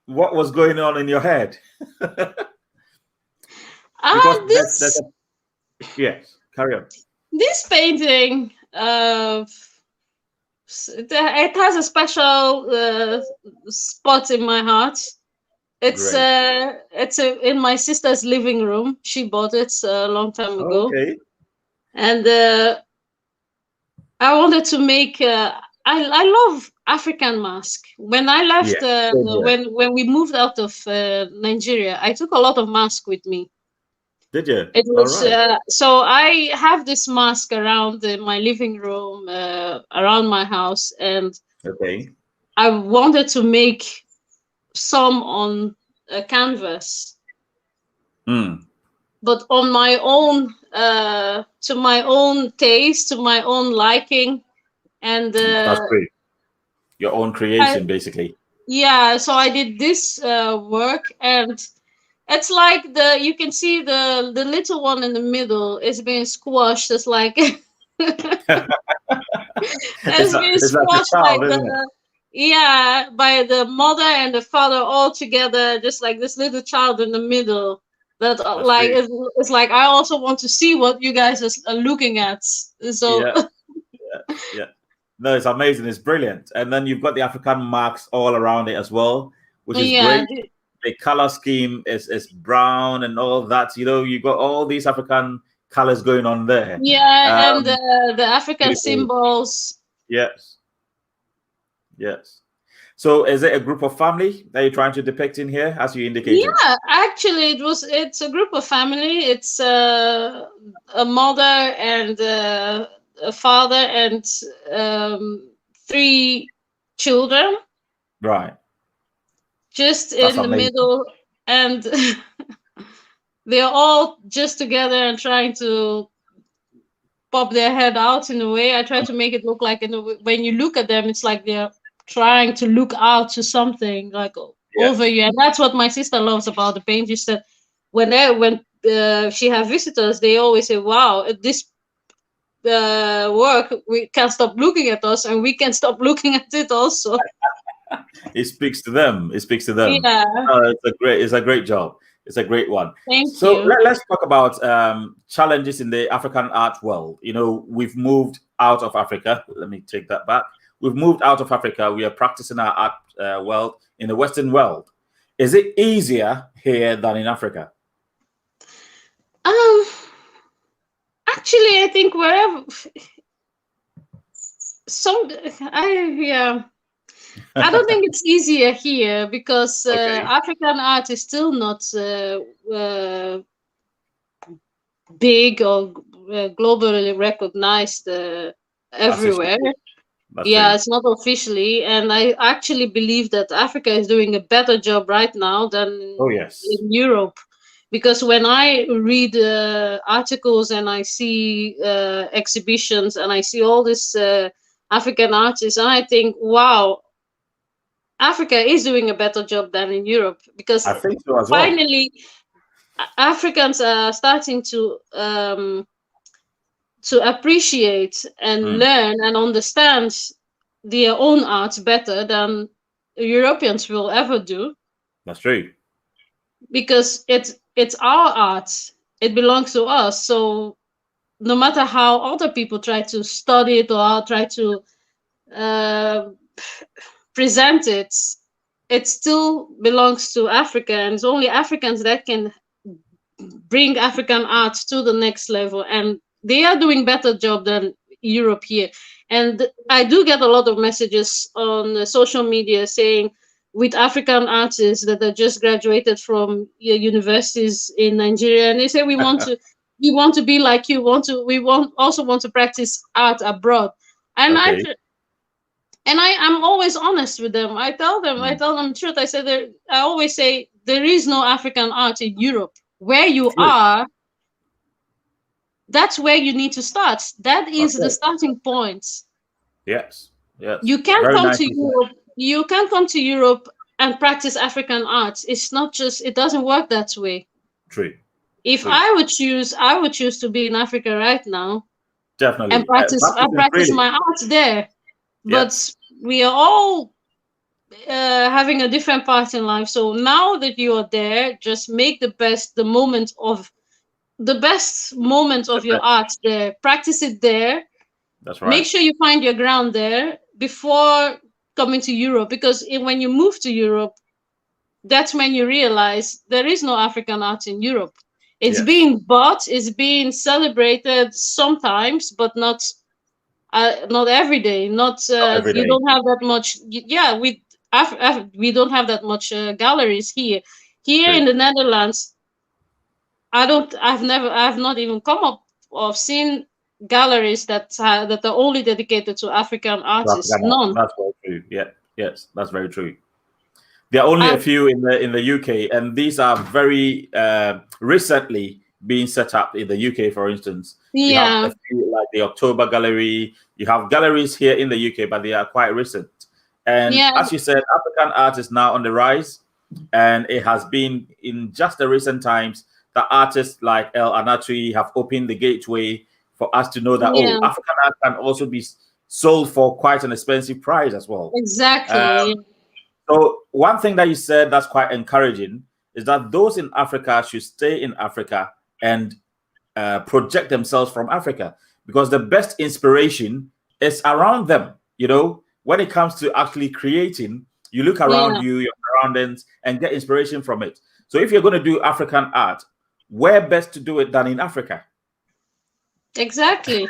what was going on in your head. Ah, Because there's this a yes, carry on. this painting. It has a special spot in my heart. Great. In my sister's living room. She bought it a long time ago, Okay. and I wanted to make. I love African mask. When I Yeah. left, Same here. when we moved out of Nigeria, I took a lot of mask with me. Did you? It All was right. so I have this mask around my living room, around my house, and Okay. I wanted to make some on a canvas, Mm. but on my own, to my own taste, to my own liking, and That's great. Your own I creation, basically. yeah. So I did this work, and it's like you can see the little one in the middle is being squashed. It's like it's being It's like a squashed by child, isn't it? by the mother and the father all together, just like this little child in the middle. That That's true. it's like I also want to see what you guys are looking at. So Yeah. Yeah. Yeah. No, it's amazing. It's brilliant. And then you've got the African marks all around it as well, which is yeah, great. The color scheme is brown and all that. You know, you got all these African colors going on there. yeah, and Um, the African Beautiful. symbols. Yes. Yes. So is it a group of family that you're trying to depict in here, as you indicated? Yeah, actually, it's a group of family. It's a mother and a father and three children. Right. Just That's in the amazing. middle. and they're all just together and trying to pop their head out in a way. I try to make it look like, when you look at them, it's like they're trying to look out to something like over you, and that's what my sister loves about the paintings. That when she have visitors, they always say, "Wow, this work, we can't stop looking at us, and we can stop looking at it also." It speaks to them. It speaks to them. Yeah. It's a great job. It's a great one. Thank you. Let's talk about challenges in the African art world. You know, we've moved out of Africa. Let me take that back. We've moved out of Africa. We are practicing our art world in the Western world. Is it easier here than in Africa? Actually, I think wherever I don't think it's easier here because African art is still not big or globally recognized everywhere. It's not officially, and I actually believe that Africa is doing a better job right now than in Europe. Because when I read articles and I see exhibitions and I see all this African artists, and I think, wow, Africa is doing a better job than in Europe, because I think so as finally Africans are starting to appreciate and learn and understand their own art better than Europeans will ever do. That's true. Because it's our art, it belongs to us. So no matter how other people try to study it or try to present it, it still belongs to Africa, and it's only Africans that can bring African art to the next level, and they are doing better job than Europe here. And I do get a lot of messages on social media saying, with African artists that are just graduated from universities in Nigeria, and they say, we want to be like you, we also want to practice art abroad. And I'm always honest with them. I tell them the truth. I always say, there is no African art in Europe. Where you are, that's where you need to start. That is the starting point. Yes. You can't come to Europe. You can't come to Europe and practice African art. It's not just, it doesn't work that way. True. If I would choose to be in Africa right now. Definitely. And practice my art there. But we are all having a different part in life. So now that you are there, just make the best moment of your art there. Practice it there. That's right. Make sure you find your ground there before coming to Europe, because when you move to Europe, that's when you realize there is no African art in Europe. It's being bought, it's being celebrated sometimes, but not every day. Not every day. You don't have that much. We don't have that much galleries here. Here in the Netherlands, I've not even come up of seeing galleries that are only dedicated to African artists. None. That's very true. Yes, that's very true. There are only a few in the UK, and these are very recently being set up in the UK. For instance, you have a few, like the October Gallery. You have galleries here in the UK, but they are quite recent. And as you said, African art is now on the rise, and it has been in just the recent times that artists like El Anatui have opened the gateway for us to know that African art can also be sold for quite an expensive price as well. Exactly. So one thing that you said that's quite encouraging is that those in Africa should stay in Africa and project themselves from Africa, because the best inspiration is around them. You know, when it comes to actually creating, you look around you, your surroundings, and get inspiration from it. So if you're going to do African art, where best to do it than in Africa? Exactly.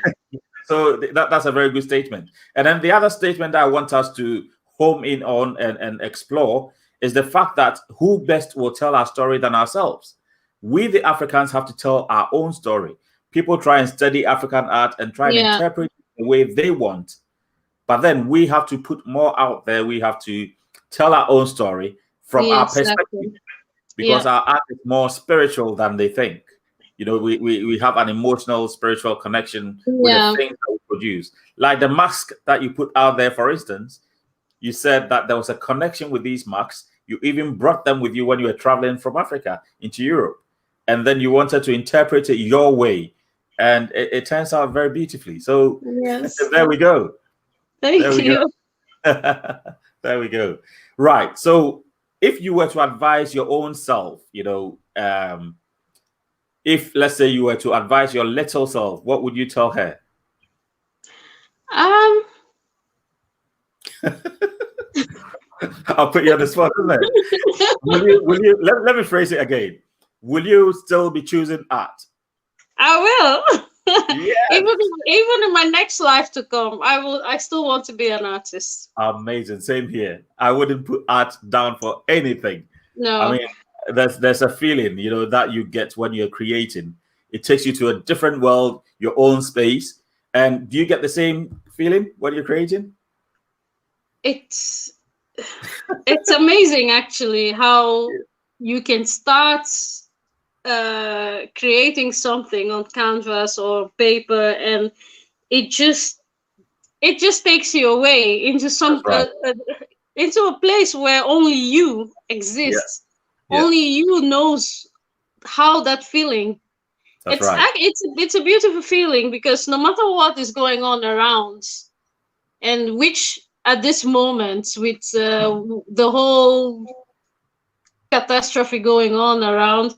So that's a very good statement. And then the other statement that I want us to home in on and explore is the fact that who best will tell our story than ourselves? We, the Africans, have to tell our own story. People try and study African art and try and interpret it the way they want. But then we have to put more out there. We have to tell our own story from our perspective. because our art is more spiritual than they think. You know, we have an emotional, spiritual connection with the things that we produce. Like the mask that you put out there, for instance, you said that there was a connection with these masks. You even brought them with you when you were traveling from Africa into Europe. And then you wanted to interpret it your way. And it turns out very beautifully. So there we go. Thank you. There we go. Right. So if you were to advise your own self, you know, if let's say you were to advise your little self, what would you tell her? I'll put you on the spot, isn't it? Will you let me phrase it again. Will you still be choosing art? I will. Yeah. Even in my next life to come, I still want to be an artist. Amazing. Same here. I wouldn't put art down for anything. No. I mean, there's a feeling, you know, that you get when you're creating. It takes you to a different world, your own space. And do you get the same feeling when you're creating? It's amazing, actually, how you can start creating something on canvas or paper, and it just takes you away into some into a place where only you exist. Only you knows how that feeling. It's a beautiful feeling, because no matter what is going on around, and which at this moment with the whole catastrophe going on around,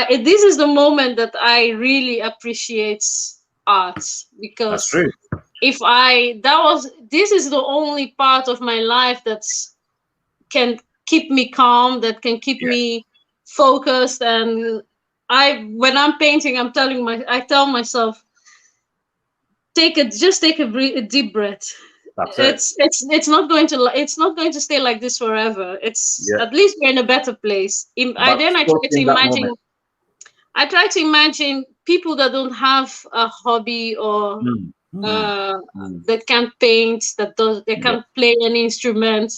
this is the moment that I really appreciate art, because this is the only part of my life that can keep me calm, that can keep me focused. And when I'm painting, I tell myself, take a deep breath. It's not going to stay like this forever. At least we're in a better place. I try to imagine people that don't have a hobby or that can't paint, they can't play any instrument.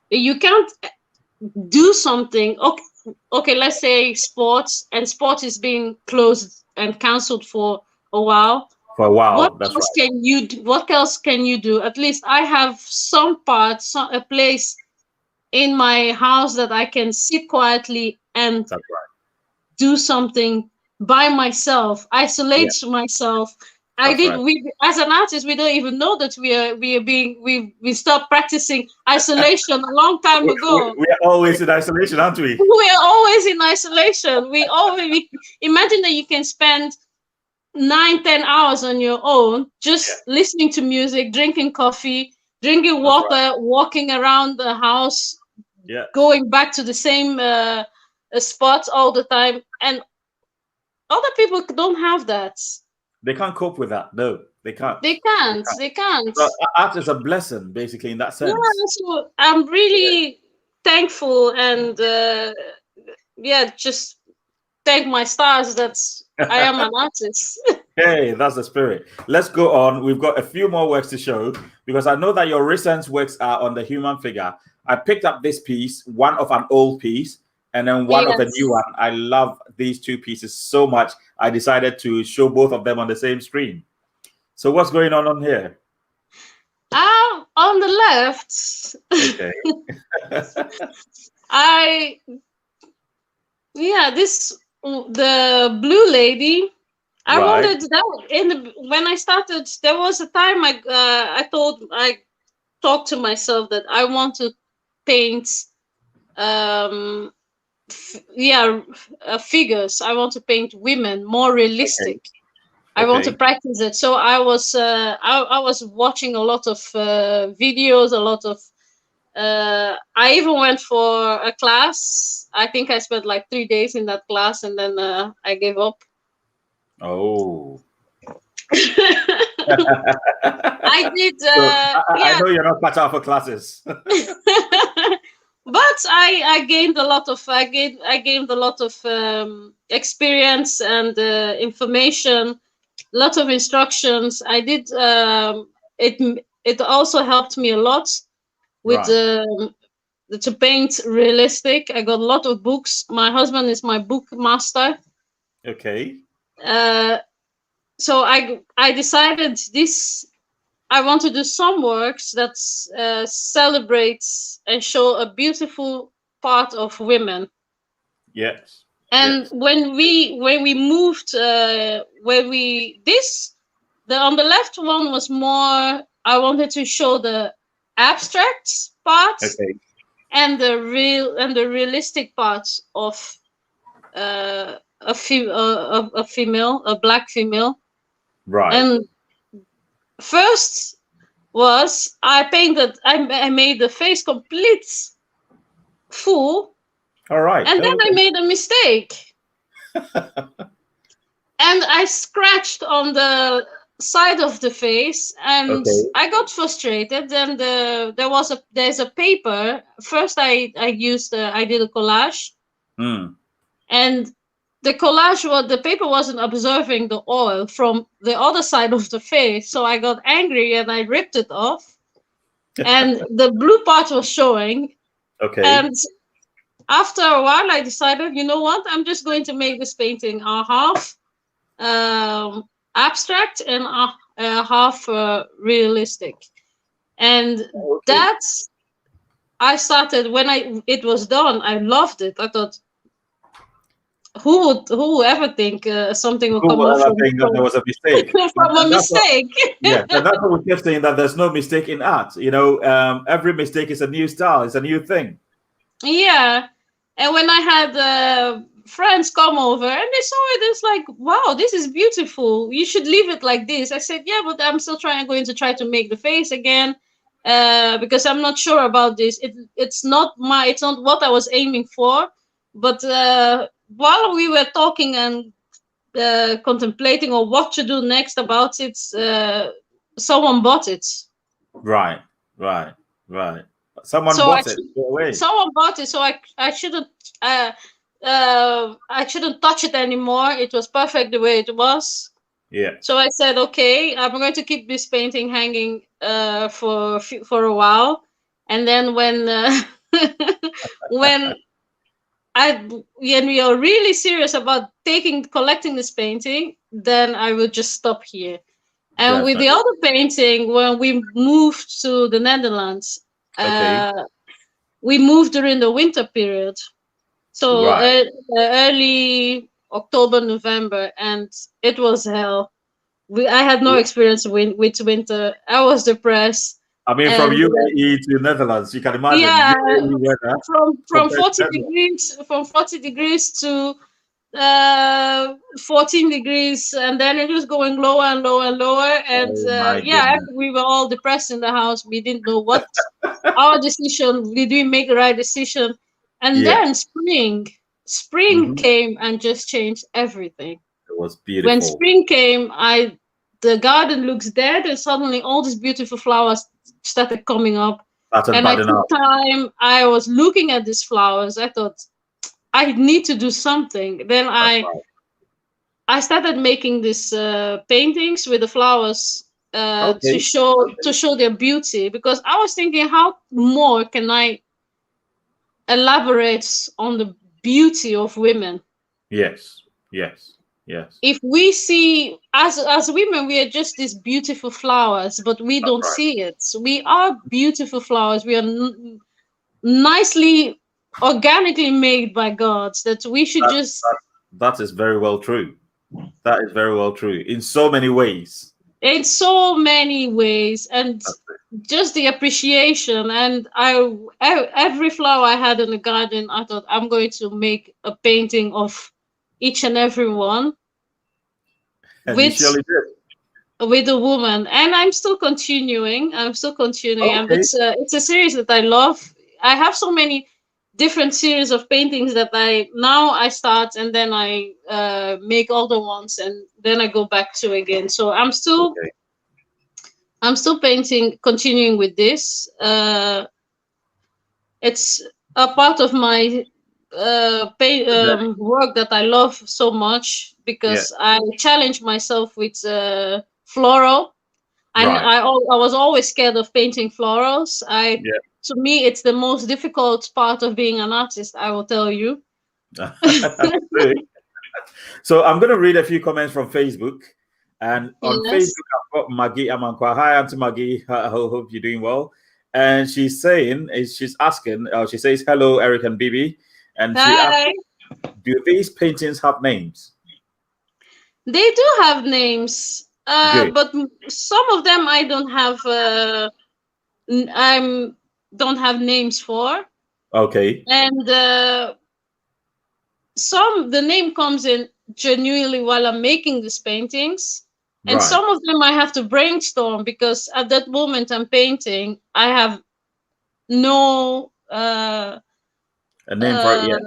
You can't do something. Okay, let's say sports, and sports is being closed and cancelled for a while. What else can you do? At least I have a place in my house that I can sit quietly and do something by myself, isolate myself. As an artist, we don't even know that we stopped practicing isolation a long time ago. We are always in isolation, aren't we? We are always in isolation. We imagine that you can spend 9-10 hours on your own, just listening to music, drinking coffee, drinking water, walking around the house, going back to the same spots all the time. And other people don't have that. They can't cope with that. No, they can't. They can't. So art is a blessing, basically, in that sense. Yeah, so I'm really thankful, and just thank my stars that I am an artist. Hey, that's the spirit. Let's go on. We've got a few more works to show, because I know that your recent works are on the human figure. I picked up this piece, one of an old piece, and then one of a new one. I love these two pieces so much, I decided to show both of them on the same screen. So what's going on here? On the left. Okay. The blue lady. I wanted that when I started. There was a time I talked to myself that I want to paint figures. I want to paint women more realistic. I want to practice it. So I was watching a lot of videos, a lot of I even went for a class. I think I spent like 3 days in that class, and then I gave up. Oh. I did. I know you're not cut out for classes. But I gained a lot of experience and information, lots of instructions. I did it also helped me a lot with to paint realistic. I got a lot of books. My husband is my book master. Okay. So I decided this. I want to do some works that celebrates and show a beautiful part of women. Yes. And Yes. when we moved, on the left one was more. I wanted to show the abstract parts Okay. and the realistic parts of a female, a black female. Right. And first was I made the face complete full, All right. and then I Okay. made a mistake. And I scratched on the side of the face, and Okay. I got frustrated. And there's a paper. First, I did a collage, and the paper wasn't observing the oil from the other side of the face, so I got angry and I ripped it off, and the blue part was showing. Okay. And after a while, I decided, you know what? I'm just going to make this painting half abstract and half realistic. And Okay. that's I started when it was done. I loved it. I thought, who would ever think something will Who come will off ever think that there was a mistake? from a mistake? Yeah, and that's what we kept saying, that there's no mistake in art. Every mistake is a new style, it's a new thing. Yeah. And when I had friends come over and they saw it, it's like, wow, this is beautiful. You should leave it like this. I said, yeah, but I'm still going to try to make the face again because I'm not sure about this. It's not what I was aiming for. But while we were talking and contemplating on what to do next about it, someone bought it. Right. Someone bought it. Someone bought it, so I shouldn't touch it anymore. It was perfect the way it was. Yeah. So I said, okay, I'm going to keep this painting hanging for a while, and then when when we are really serious about collecting this painting, then I will just stop here. And Definitely. with the other painting, when we moved to the Netherlands, we moved during the winter period, so Right. early October, November, and it was hell. I had no experience with winter. I was depressed. I mean, from UAE to Netherlands, you can imagine. Yeah, UAE weather from 40 degrees to 14 degrees, and then it was going lower and lower and lower. And we were all depressed in the house. We didn't know what our decision. Did we make the right decision? And then spring came and just changed everything. It was beautiful. When spring came, the garden looks dead, and suddenly all these beautiful flowers started coming up. And I took time. I was looking at these flowers. I thought, I need to do something. Then I started making these paintings with the flowers to show their beauty, because I was thinking, how more can I elaborate on the beauty of women? Yes. If we see as women, we are just these beautiful flowers, but we don't see it. So we are beautiful flowers. We are nicely, organically made by God. That we should that is very well true. That is very well true in so many ways. In so many ways, and just the appreciation. And every flower I had in the garden, I thought, I'm going to make a painting of each and every one. And you surely did. With a woman, and I'm still continuing. Okay. It's a series that I love. I have so many different series of paintings that I start, and then I make other ones, and then I go back to again. So I'm still painting, continuing with this. It's a part of my work that I love so much, because I challenge myself with floral. I was always scared of painting florals. To me, it's the most difficult part of being an artist, I will tell you. So I'm going to read a few comments from Facebook. And on Facebook, I've got Maggie Amoakwa. Hi, Auntie Maggie. I hope you're doing well. And she's asking, she says, hello, Eric and BiBi. And she asks, do these paintings have names? They do have names, but some of them I don't have. Don't have names for. Okay. And the name comes in genuinely while I'm making these paintings, and some of them I have to brainstorm because at that moment I'm painting, I have no a name for it yet.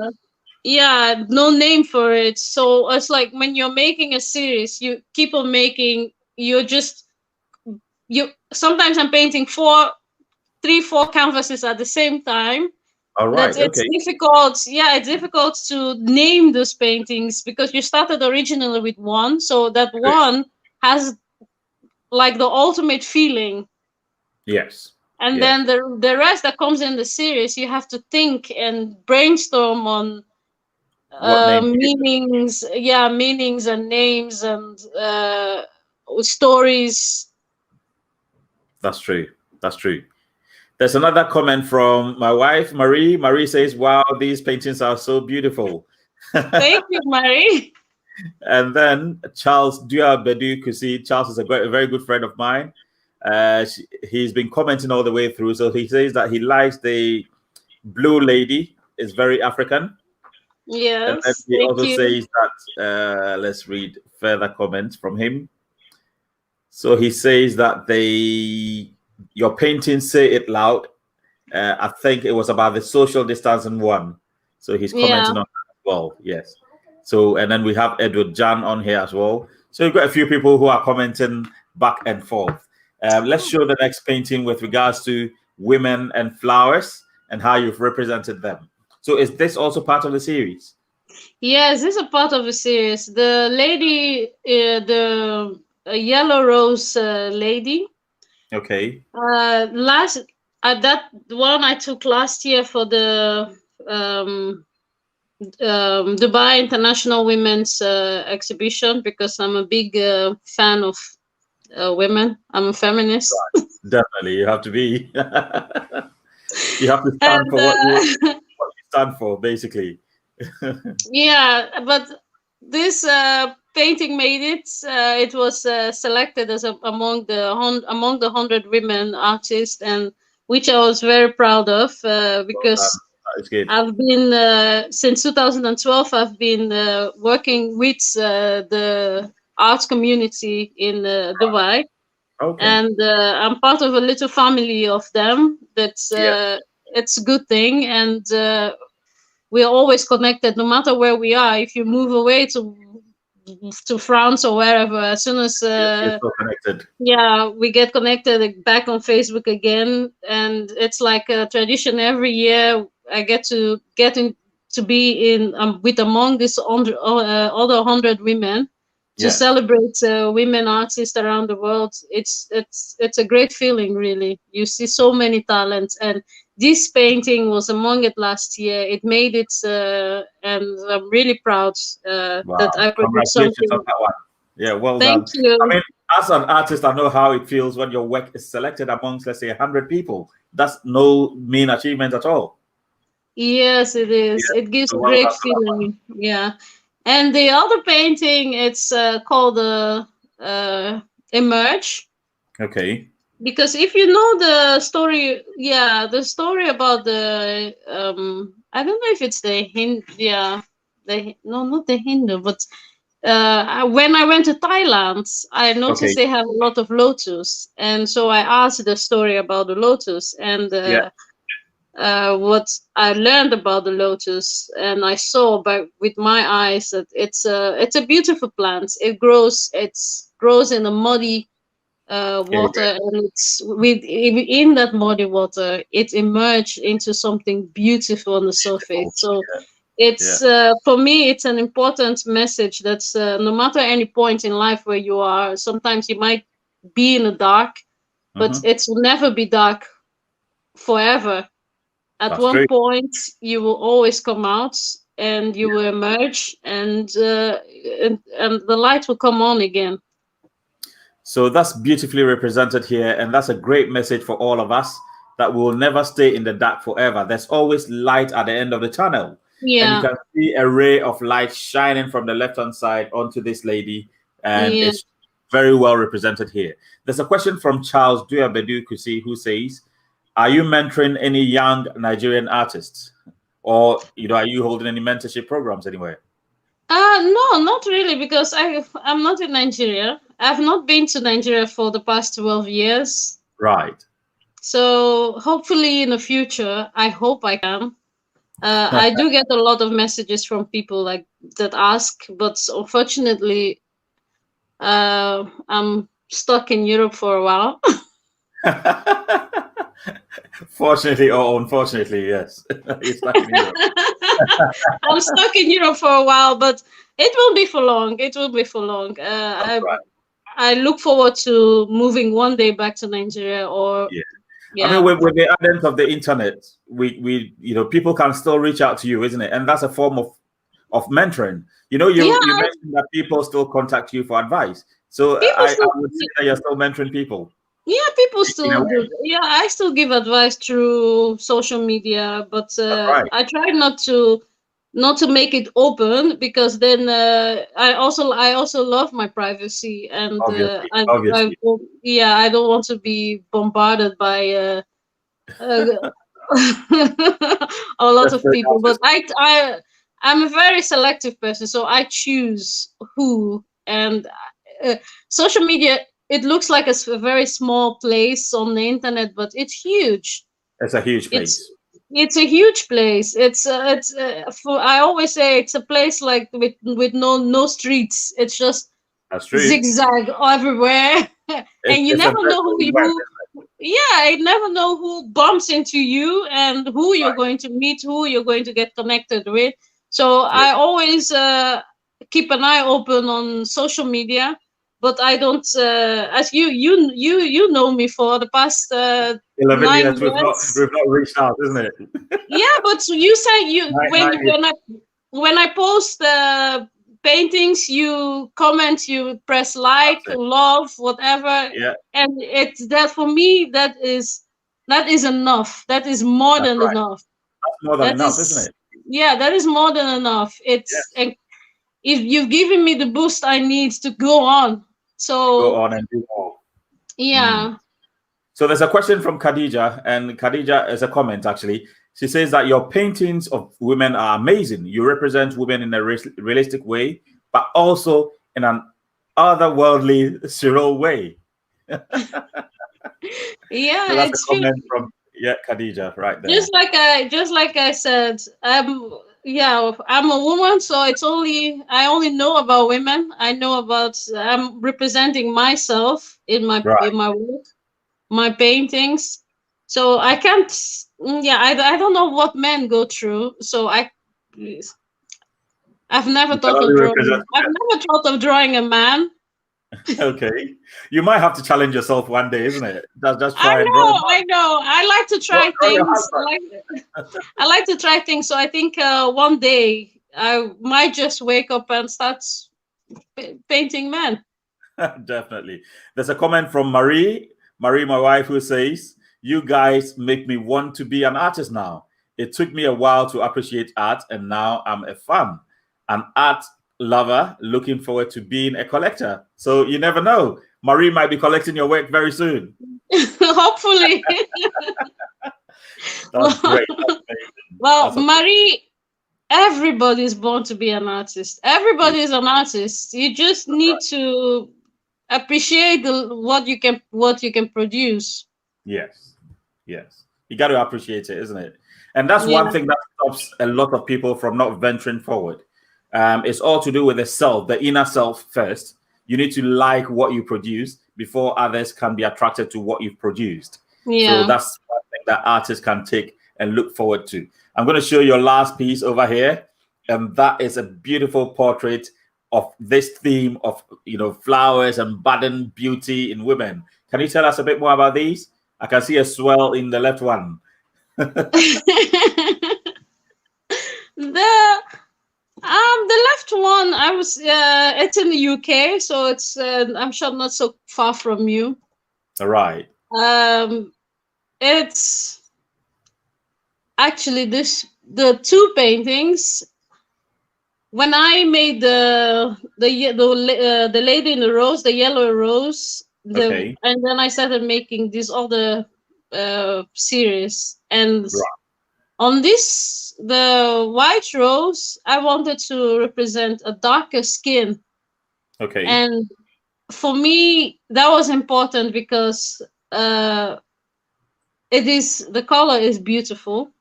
Yeah, no name for it. So it's like when you're making a series, you keep on making. Sometimes I'm painting 3-4 canvases at the same time. All right. It's difficult. Yeah, it's difficult to name those paintings because you started originally with one, so that one has like the ultimate feeling. Yes. And then the rest that comes in the series, you have to think and brainstorm on meanings and names and stories. That's true. There's another comment from my wife, Marie. Marie says, wow, these paintings are so beautiful. Thank you, Marie. And then Charles Bedu Kusi. Charles is a very good friend of mine. He's been commenting all the way through. So he says that he likes the blue lady. It's very African. Yes. And then he also says that, let's read further comments from him. So he says that your paintings say it loud. I think it was about the social distancing one. So he's commenting on that as well. Yes. So, and then we have Edward Jan on here as well. So we've got a few people who are commenting back and forth. Let's show the next painting with regards to women and flowers and how you've represented them. So is this also part of the series? Yes, this is a part of the series. The lady, the yellow rose lady. Okay. That one I took last year for the Dubai International Women's Exhibition because I'm a big fan of women. I'm a feminist. Right. Definitely, you have to be. You have to stand for what you stand for, basically. Yeah, but this painting made it. It was selected as among the 100 women artists, and which I was very proud of because I've been since 2012. I've been working with the arts community in Dubai, and I'm part of a little family of them. It's a good thing, and we're always connected, no matter where we are. If you move away to France or wherever, as soon as so connected. Yeah, we get connected back on Facebook again, and it's like a tradition every year. I get to be in with among this other 100 women to celebrate women artists around the world. It's a great feeling, really. You see so many talents, and this painting was among it last year. It made it, and I'm really proud that I produced something. On that one. Yeah, well Thank done. you. I mean, as an artist, I know how it feels when your work is selected amongst, let's say, 100 people. That's no mean achievement at all. Yes, it is. It gives a great feeling. Yeah. And the other painting, it's called Emerge. Okay. Because if you know the story, the story about the I don't know if it's the Hindu, not the Hindu, but when I went to Thailand, I noticed they have a lot of lotus, and so I asked the story about the lotus and what I learned about the lotus, and I saw with my eyes that it's a beautiful plant. It grows in a muddy water, and it's in that muddy water it emerged into something beautiful on the surface. So it's for me, it's an important message that no matter any point in life where you are, sometimes you might be in the dark, but it will never be dark forever. At one point, you will always come out, and you will emerge, and the light will come on again. So that's beautifully represented here, and that's a great message for all of us, that we will never stay in the dark forever. There's always light at the end of the tunnel. Yeah. And you can see a ray of light shining from the left-hand side onto this lady, and it's very well represented here. There's a question from Charles Duabedu Kusi, who says, are you mentoring any young Nigerian artists? Or, are you holding any mentorship programs anywhere? No, not really, because I'm not in Nigeria. I've not been to Nigeria for the past 12 years. Right. So hopefully in the future, I hope I can. I do get a lot of messages from people like that ask, but unfortunately, I'm stuck in Europe for a while. Fortunately or unfortunately, yes. You're stuck in Europe. I'm stuck in Europe for a while, but it will be for long. It will be for long. I look forward to moving one day back to Nigeria. Or I mean, with the advent of the internet, we people can still reach out to you, isn't it? And that's a form of mentoring. You mentioned that people still contact you for advice. So I would say that you're still mentoring people. Yeah, people still do. Yeah, I still give advice through social media, but I try not to make it open, because then I also love my privacy, and obviously. I don't want to be bombarded by a lot of people. But I'm a very selective person, so I choose who. And social media, it looks like a very small place on the internet, but it's huge. It's a huge place. It's a huge place. I always say it's a place like with no streets. It's just zigzag everywhere, and you never know you never know who bumps into you and who you're going to meet, who you're going to get connected with. So I always keep an eye open on social media. But I don't, as you know me for the past 11 years. We've not reached out, isn't it? Yeah, but you say when I post paintings, you comment, you press like, love, whatever. Yeah. And it's that, for me, that is enough. That is more than enough. That's more than enough, isn't it? Yeah, that is more than enough. If you've given me the boost I need to go on. So go on and do more. Yeah. So there's a question from Khadija, and Khadija is a comment actually. She says that your paintings of women are amazing. You represent women in a realistic way, but also in an otherworldly, surreal way. Yeah, so that's a comment from Khadija right there. Just like I said, I'm a woman, so I only know about women. I'm representing myself in my work, my paintings. So I can't. I don't know what men go through. So I've never thought of drawing. I've never thought of drawing a man. Okay, you might have to challenge yourself one day, isn't it? Just try. I know. I like to try things. I like to try things. So I think one day I might just wake up and start painting men. Definitely. There's a comment from Marie, my wife, who says, "You guys make me want to be an artist now. It took me a while to appreciate art, and now I'm a fan, an art lover, looking forward to being a collector." So you never know. Marie might be collecting your work very soon. Hopefully. That's great. Well, Marie, everybody's born to be an artist. Everybody is an artist. You just need to appreciate what you can produce. Yes. You got to appreciate it, isn't it? And that's one thing that stops a lot of people from not venturing forward. It's all to do with the self, the inner self first. You need to like what you produce before others can be attracted to what you've produced. Yeah. So that's one thing that artists can take and look forward to. I'm going to show your last piece over here. And that is a beautiful portrait of this theme of, you know, flowers and budding beauty in women. Can you tell us a bit more about these? I can see a swell in the left one. The left one, I was it's in the UK, so it's I'm sure not so far from you. All right. It's actually the two paintings. When I made the lady in the rose, the yellow rose, Okay. and then I started making these other series, and Right. on this, the white rose, I wanted to represent a darker skin. Okay. And for me, that was important because the color is beautiful.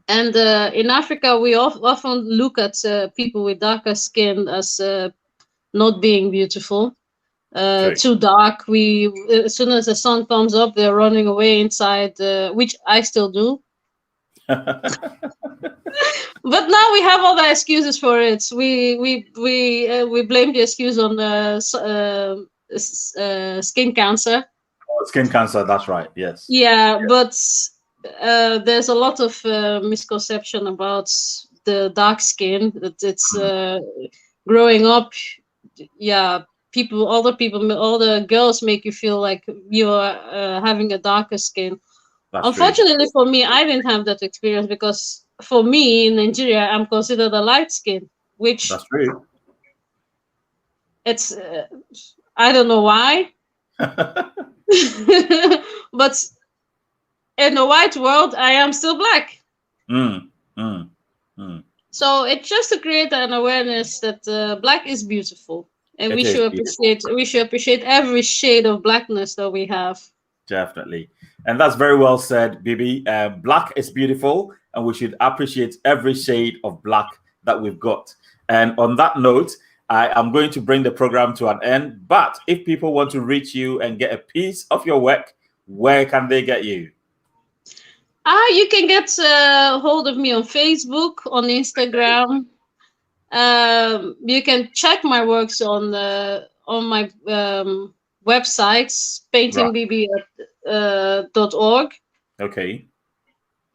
And in Africa, we often look at people with darker skin as not being beautiful. Too dark. As soon as the sun comes up, they're running away inside, which I still do. But now we have other excuses for it. We blame the excuse on skin cancer. Oh, skin cancer. That's right. Yes. Yeah, but there's a lot of misconception about the dark skin. That it's growing up. Yeah, all the girls make you feel like you are having a darker skin. That's Unfortunately for me, I didn't have that experience because for me in Nigeria, I'm considered a light skin, which That's true. it's I don't know why, but in the white world, I am still black. So it's just to create an awareness that black is beautiful, and we should appreciate every shade of blackness that we have. Definitely. And that's very well said, BiBi. Black is beautiful, and we should appreciate every shade of black that we've got. And on that note, I am going to bring the program to an end. But if people want to reach you and get a piece of your work, where can they get you? You can get hold of me on Facebook, on Instagram. You can check my works on my websites, paintingbibi.org. Okay.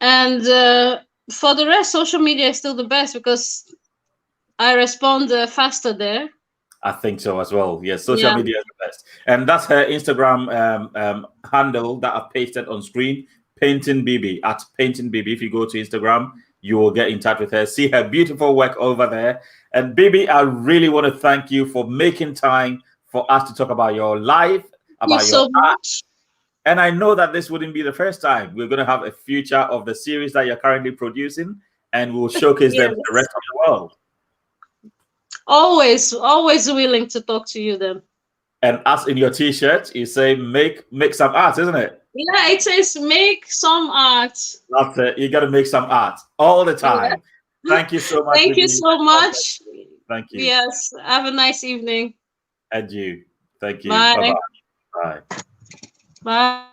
And for the rest, social media is still the best because I respond faster there. I think so as well. Yes, social media is the best. And that's her Instagram handle that I've pasted on screen, Painting BiBi, at Painting BiBi. If you go to Instagram, you will get in touch with her. See her beautiful work over there. And BiBi, I really want to thank you for making time for us to talk about your life, about your art. And I know that this wouldn't be the first time. We're going to have a feature of the series that you're currently producing, and we'll showcase them to the rest of the world. Always willing to talk to you then. And as in your t-shirt, you say make some art, isn't it? Yeah, it says make some art. That's it. You got to make some art all the time. Yeah. Thank you so much. Thank you so much. Thank you. Yes. Have a nice evening. And you. Thank you. Bye. Bye-bye. Bye.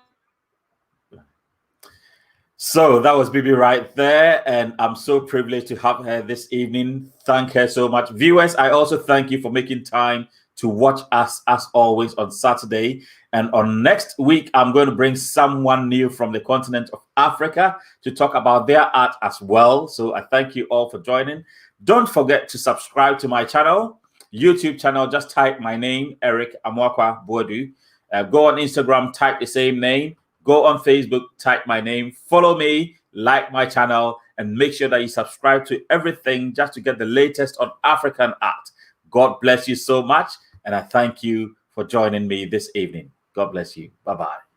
So that was BiBi right there, and I'm so privileged to have her this evening. Thank her so much. Viewers, I also thank you for making time to watch us as always on Saturday. And on next week, I'm going to bring someone new from the continent of Africa to talk about their art as well. So I thank you all for joining. Don't forget to subscribe to my channel, YouTube channel. Just type my name, Eric Amoakwa-Boadu. Go on Instagram, type the same name. Go on Facebook, type my name, follow me, like my channel, and make sure that you subscribe to everything just to get the latest on African art. God bless you so much, and I thank you for joining me this evening. God bless you. Bye-bye.